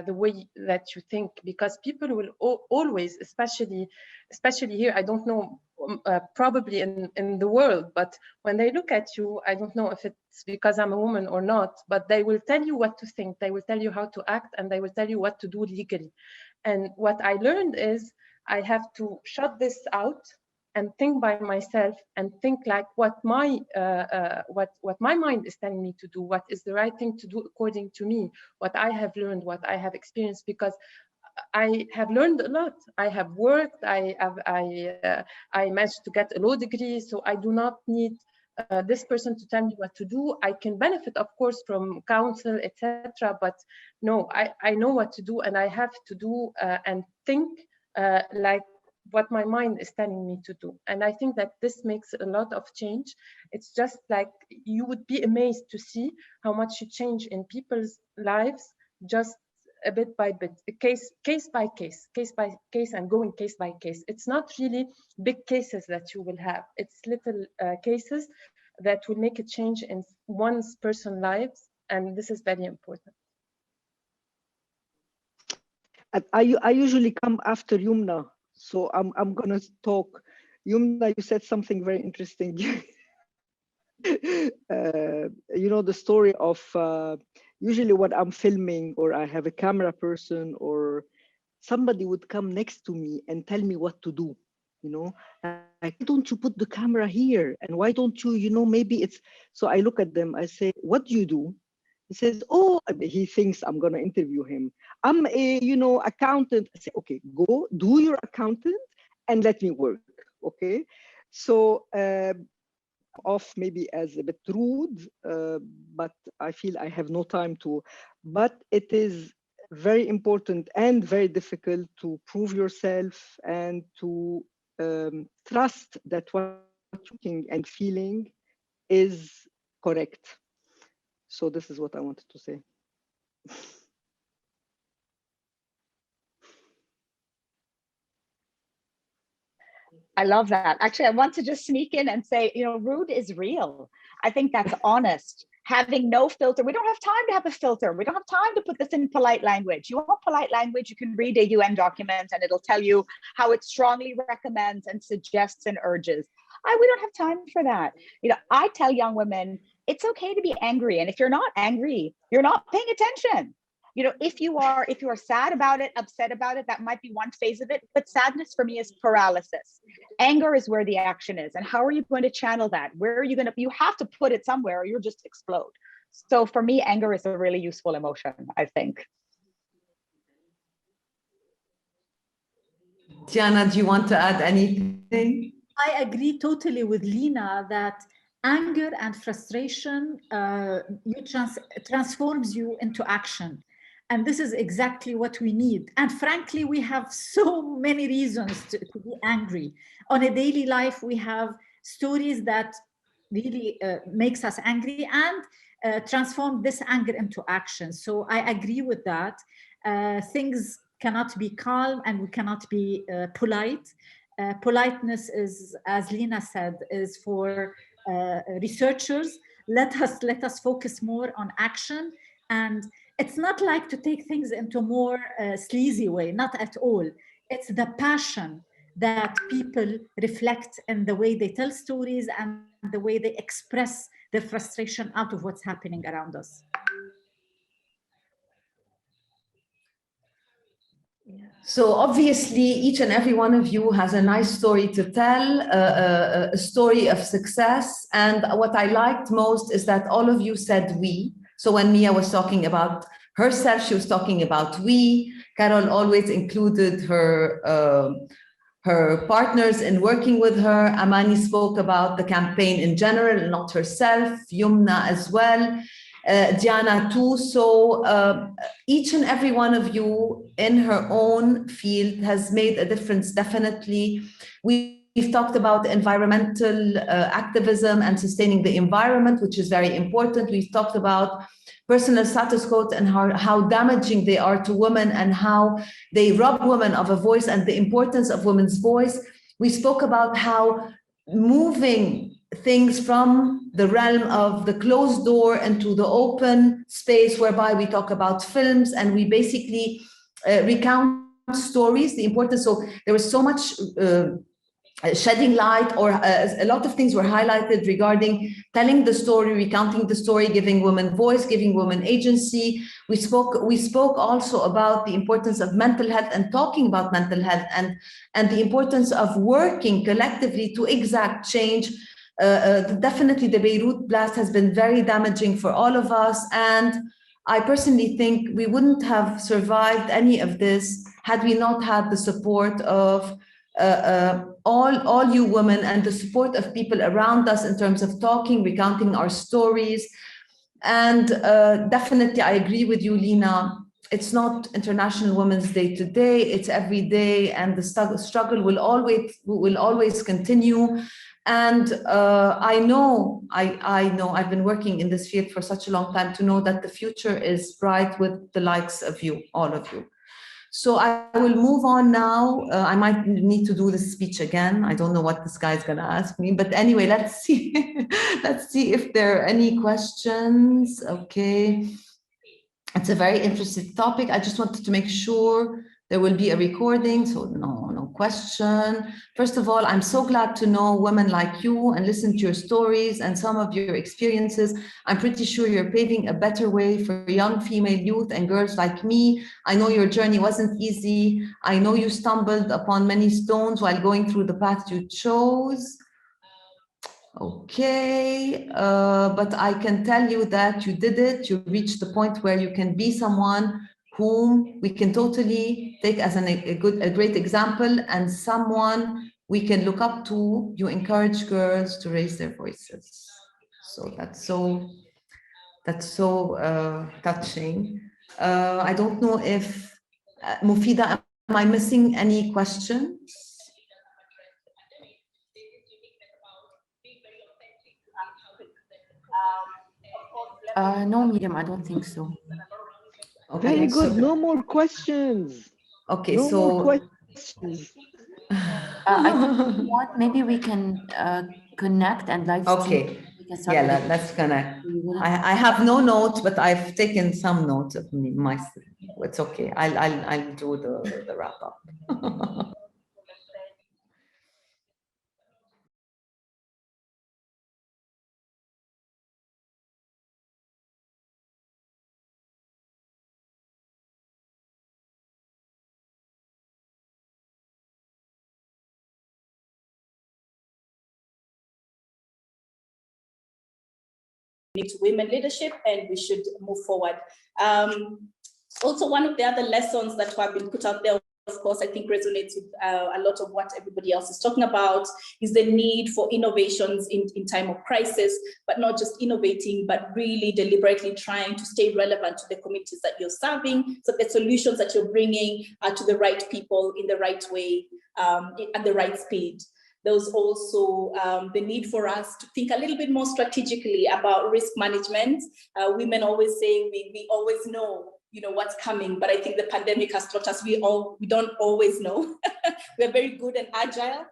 the way that you think, because people will always, especially here, I don't know, probably in the world, but when they look at you, I don't know if it's because I'm a woman or not, but they will tell you what to think, they will tell you how to act, and they will tell you what to do legally. And what I learned is I have to shut this out and think by myself and think like what my mind is telling me to do, what is the right thing to do according to me, what I have learned, what I have experienced, because I have learned a lot. I have worked, I managed to get a law degree, so I do not need this person to tell me what to do. I can benefit, of course, from counsel, etc. But no, I know what to do, and I have to do and think like what my mind is telling me to do. And I think that this makes a lot of change. It's just like you would be amazed to see how much you change in people's lives just a bit by bit, case by case, and going case by case. It's not really big cases that you will have. It's little cases that will make a change in one's personal lives. And this is very important. I usually come after Yumna, so I'm gonna talk. Yumna, you said something very interesting. You know, the story of usually when I'm filming or I have a camera person or somebody would come next to me and tell me what to do, you know, like, why don't you put the camera here? And why don't you, you know, maybe it's, so I look at them, I say, what do you do? He says, oh, he thinks I'm going to interview him. I'm a, you know, accountant. I say, okay, go do your accountant and let me work, okay? So off maybe as a bit rude, but I feel I have no time to, but it is very important and very difficult to prove yourself and to trust that what you're thinking and feeling is correct. So this is what I wanted to say. I love that. Actually, I want to just sneak in and say, you know, rude is real. I think that's honest. Having no filter. We don't have time to have a filter. We don't have time to put this in polite language. You want polite language, you can read a UN document and it'll tell you how it strongly recommends and suggests and urges. We don't have time for that. You know, I tell young women, it's okay to be angry. And if you're not angry, you're not paying attention. You know, if you are sad about it, upset about it, that might be one phase of it. But sadness for me is paralysis. Anger is where the action is. And how are you going to channel that? Where are you going to, you have to put it somewhere or you'll just explode. So for me, anger is a really useful emotion, I think. Diana, do you want to add anything? I agree totally with Lina that anger and frustration transforms you into action. And this is exactly what we need. And frankly, we have so many reasons to be angry. On a daily life, we have stories that really makes us angry and transform this anger into action. So I agree with that. Things cannot be calm and we cannot be polite. Politeness is, as Lina said, is for researchers. Let us focus more on action. And it's not like to take things into a more sleazy way, not at all. It's the passion that people reflect in the way they tell stories and the way they express their frustration out of what's happening around us. So obviously, each and every one of you has a nice story to tell, a story of success. And what I liked most is that all of you said we. So when Mia was talking about herself, she was talking about we. Carol always included her partners in working with her. Amani spoke about the campaign in general, not herself. Yumna as well. Diana too. So each and every one of you in her own field has made a difference, definitely. We've talked about environmental activism and sustaining the environment, which is very important. We've talked about personal status codes and how damaging they are to women and how they rob women of a voice and the importance of women's voice. We spoke about how moving things from the realm of the closed door into the open space, whereby we talk about films and we basically recount stories, the importance. So there was so much shedding light, or a lot of things were highlighted regarding telling the story, recounting the story, giving women voice, giving women agency. We spoke also about the importance of mental health and talking about mental health and the importance of working collectively to exact change. Definitely the Beirut blast has been very damaging for all of us. And I personally think we wouldn't have survived any of this had we not had the support of all you women and the support of people around us in terms of talking, recounting our stories. And definitely I agree with you, Lina. it's not International Women's Day today, it's every day, and the struggle will always continue. And I know I've been working in this field for such a long time to know that the future is bright with the likes of you, all of you. So I will move on now. I might need to do this speech again. I don't know what this guy is going to ask me, but anyway, let's see. Let's see if there are any questions. Okay. It's a very interesting topic. I just wanted to make sure there will be a recording, so no question. First of all, I'm so glad to know women like you and listen to your stories and some of your experiences. I'm pretty sure you're paving a better way for young female youth and girls like me. I know your journey wasn't easy. I know you stumbled upon many stones while going through the path you chose. Okay, but I can tell you that you did it. You reached the point where you can be someone whom we can totally take as a great example and someone we can look up to. You encourage girls to raise their voices. So that's so touching. I don't know if Mufida, am I missing any questions? No, Miriam, I don't think so. Okay, very good. No more questions. Okay, no so more questions. I think if you want, maybe we can connect and live stream. Okay, We can start with it. let's connect. I have no notes, but I've taken some notes of me. It's okay. I'll do the wrap up. To women leadership, and we should move forward. Also, one of the other lessons that have been put out there, of course, I think resonates with a lot of what everybody else is talking about, is the need for innovations in time of crisis, but not just innovating, but really deliberately trying to stay relevant to the communities that you're serving, so the solutions that you're bringing are to the right people in the right way, at the right speed. There's also the need for us to think a little bit more strategically about risk management. Women always say we always know, what's coming, but I think the pandemic has taught us we don't always know. We're very good and agile,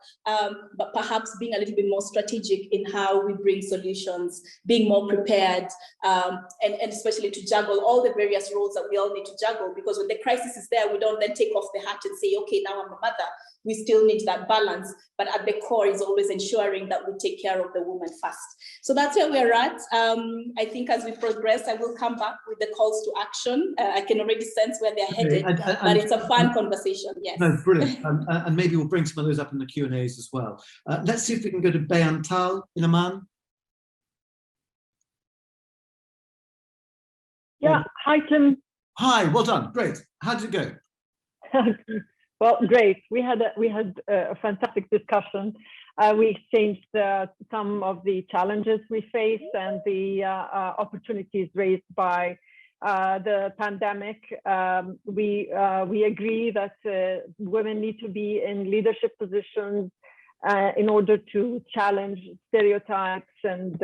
but perhaps being a little bit more strategic in how we bring solutions, being more prepared, and especially to juggle all the various roles that we all need to juggle, because when the crisis is there, we don't then take off the hat and say, okay, now I'm a mother. We still need that balance, but at the core is always ensuring that we take care of the woman first. So that's where we're at. I think as we progress, I will come back with the calls to action. I can already sense where they're headed, but it's a fun conversation, yes. No, brilliant. And maybe we'll bring some of those up in the Q&As as well. Let's see if we can go to Bayan Tal in Amman. Yeah, hi, Tim. Hi, well done, great. How did it go? Well, great. We had a fantastic discussion. We exchanged some of the challenges we face and the opportunities raised by the pandemic. We agree that women need to be in leadership positions in order to challenge stereotypes, and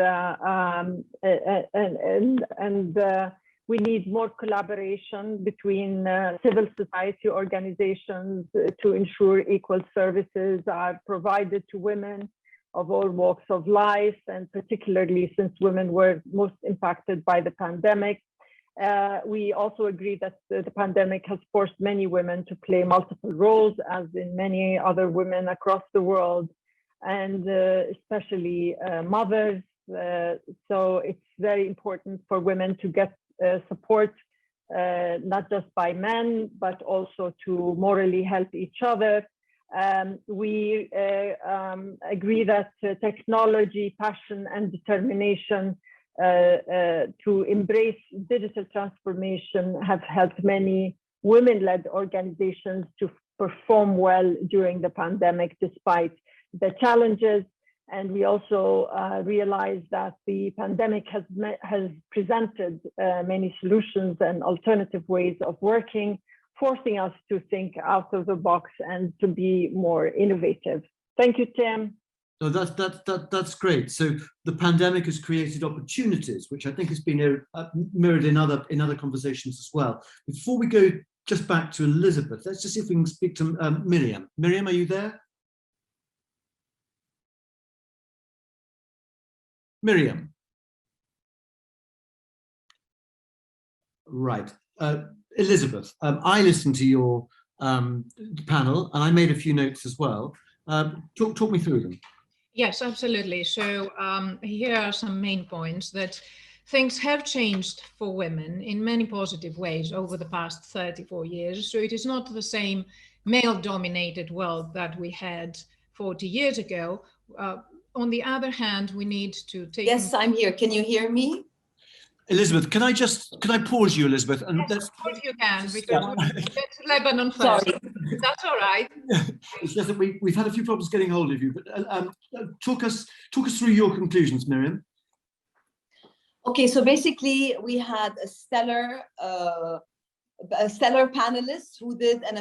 we need more collaboration between civil society organizations to ensure equal services are provided to women of all walks of life, and particularly since women were most impacted by the pandemic. We also agree that the pandemic has forced many women to play multiple roles, as in many other women across the world, and especially mothers. So it's very important for women to get support, not just by men, but also to morally help each other. We agree that technology, passion, and determination to embrace digital transformation have helped many women-led organizations to perform well during the pandemic, despite the challenges. And we also realize that the pandemic has presented many solutions and alternative ways of working, forcing us to think out of the box and to be more innovative. Thank you, Tim. No, that's great. So the pandemic has created opportunities, which I think has been mirrored in other conversations as well. Before we go just back to Elizabeth, let's just see if we can speak to Miriam. Miriam, are you there? Miriam. Right. Elizabeth, I listened to your panel and I made a few notes as well. Talk me through them. Yes, absolutely. So here are some main points: that things have changed for women in many positive ways over the past 34 years. So it is not the same male-dominated world that we had 40 years ago. On the other hand, we need to take... Yes, I'm here. Can you hear me? Elizabeth, can I pause you, Elizabeth? And yes, of course you can, because we get to Lebanon first. Sorry. That's all right. It's just that we've had a few problems getting hold of you, but talk us through your conclusions, Miriam. Okay, so basically we had a stellar panelists who did an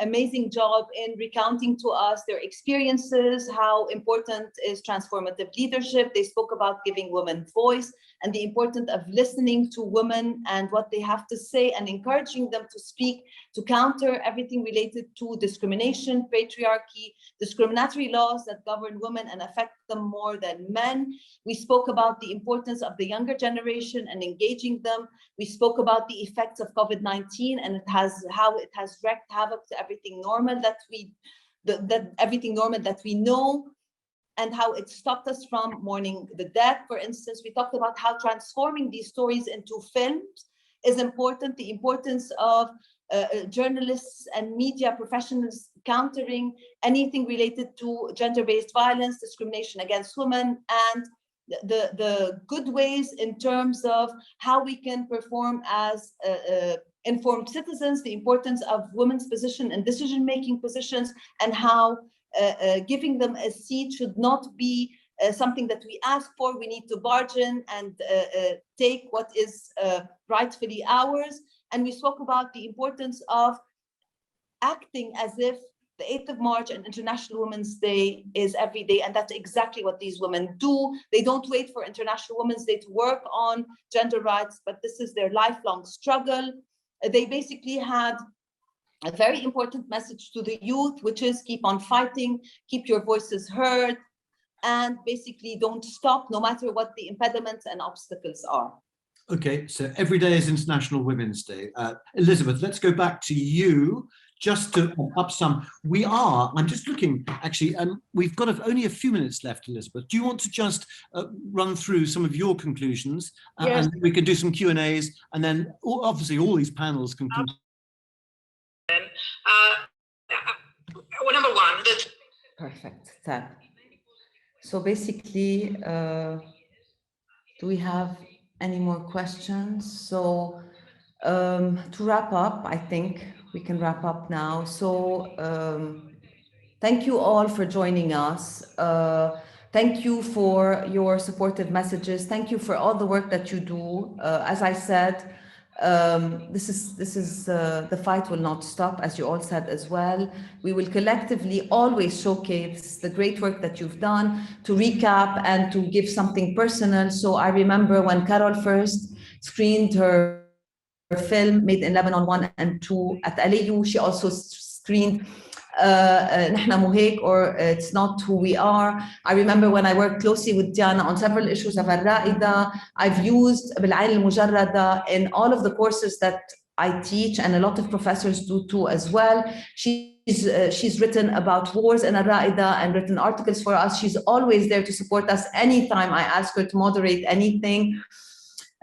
amazing job in recounting to us their experiences, how important is transformative leadership. They spoke about giving women voice and the importance of listening to women and what they have to say and encouraging them to speak to counter everything related to discrimination, patriarchy, discriminatory laws that govern women and affect them more than men. We spoke about the importance of the younger generation and engaging them. We spoke about the effects of COVID-19 and how it has wreaked havoc to everything normal that we know, and how it stopped us from mourning the dead. For instance, we talked about how transforming these stories into films is important, the importance of journalists and media professionals countering anything related to gender-based violence, discrimination against women, and the good ways in terms of how we can perform as informed citizens, the importance of women's position in decision-making positions, and how giving them a seat should not be something that we ask for. We need to barge in and take what is rightfully ours. And we spoke about the importance of acting as if the 8th of March and International Women's Day is every day, and that's exactly what these women do. They don't wait for International Women's Day to work on gender rights, but this is their lifelong struggle. They basically had a very important message to the youth, which is keep on fighting, keep your voices heard, and basically don't stop no matter what the impediments and obstacles are. Okay, so every day is International Women's Day. Elizabeth, let's go back to you just to up some. I'm just looking, actually, we've got only a few minutes left, Elizabeth. Do you want to just run through some of your conclusions? Yes. And we can do some Q&As, and then obviously all these panels can conclude. Number one. Perfect. So basically, do we have any more questions? So to wrap up, I think we can wrap up now. So thank you all for joining us. Thank you for your supportive messages. Thank you for all the work that you do. As I said, the fight will not stop, as you all said as well. We will collectively always showcase the great work that you've done. To recap and to give something personal, so I remember when Carol first screened her film Made in Lebanon 1 and 2 at ALEU, she also screened نحن مو هيك, or It's Not Who We Are. I remember when I worked closely with Diana on several issues of الرائدة. I've used بالعين المجردة in all of the courses that I teach, and a lot of professors do too as well. She's written about wars in الرائدة and written articles for us. She's always there to support us anytime I ask her to moderate anything.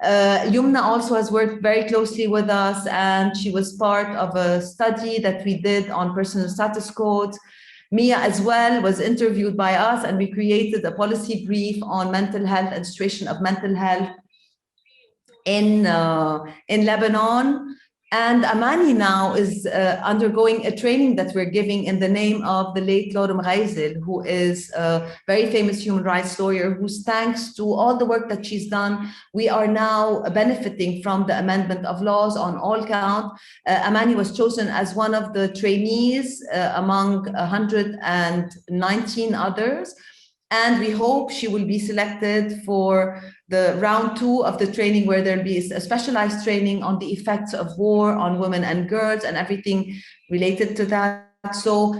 Yumna also has worked very closely with us, and she was part of a study that we did on personal status codes. Mia as well was interviewed by us, and we created a policy brief on mental health and situation of mental health in Lebanon. And Amani now is undergoing a training that we're giving in the name of the late Laurem Ghazel, who is a very famous human rights lawyer, who's thanks to all the work that she's done, we are now benefiting from the amendment of laws on all count. Amani was chosen as one of the trainees among 119 others. And we hope she will be selected for the round 2 of the training, where there'll be a specialized training on the effects of war on women and girls and everything related to that. So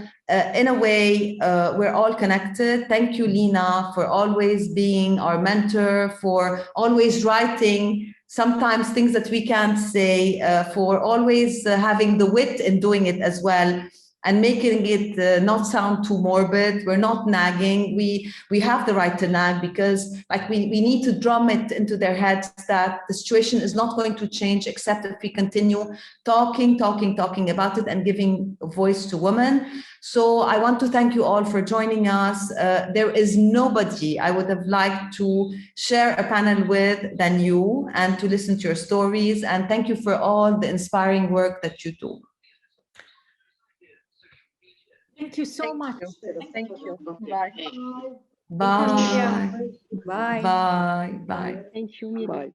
in a way, we're all connected. Thank you, Lina, for always being our mentor, for always writing sometimes things that we can't say, for always having the wit in doing it as well, and making it not sound too morbid. We're not nagging. We have the right to nag, because like we need to drum it into their heads that the situation is not going to change except if we continue talking about it and giving a voice to women. So I want to thank you all for joining us. There is nobody I would have liked to share a panel with than you, and to listen to your stories. And thank you for all the inspiring work that you do. Thank you so much. Thank you. Bye. Bye. Bye. Bye. Bye. Thank you, Mira. Bye.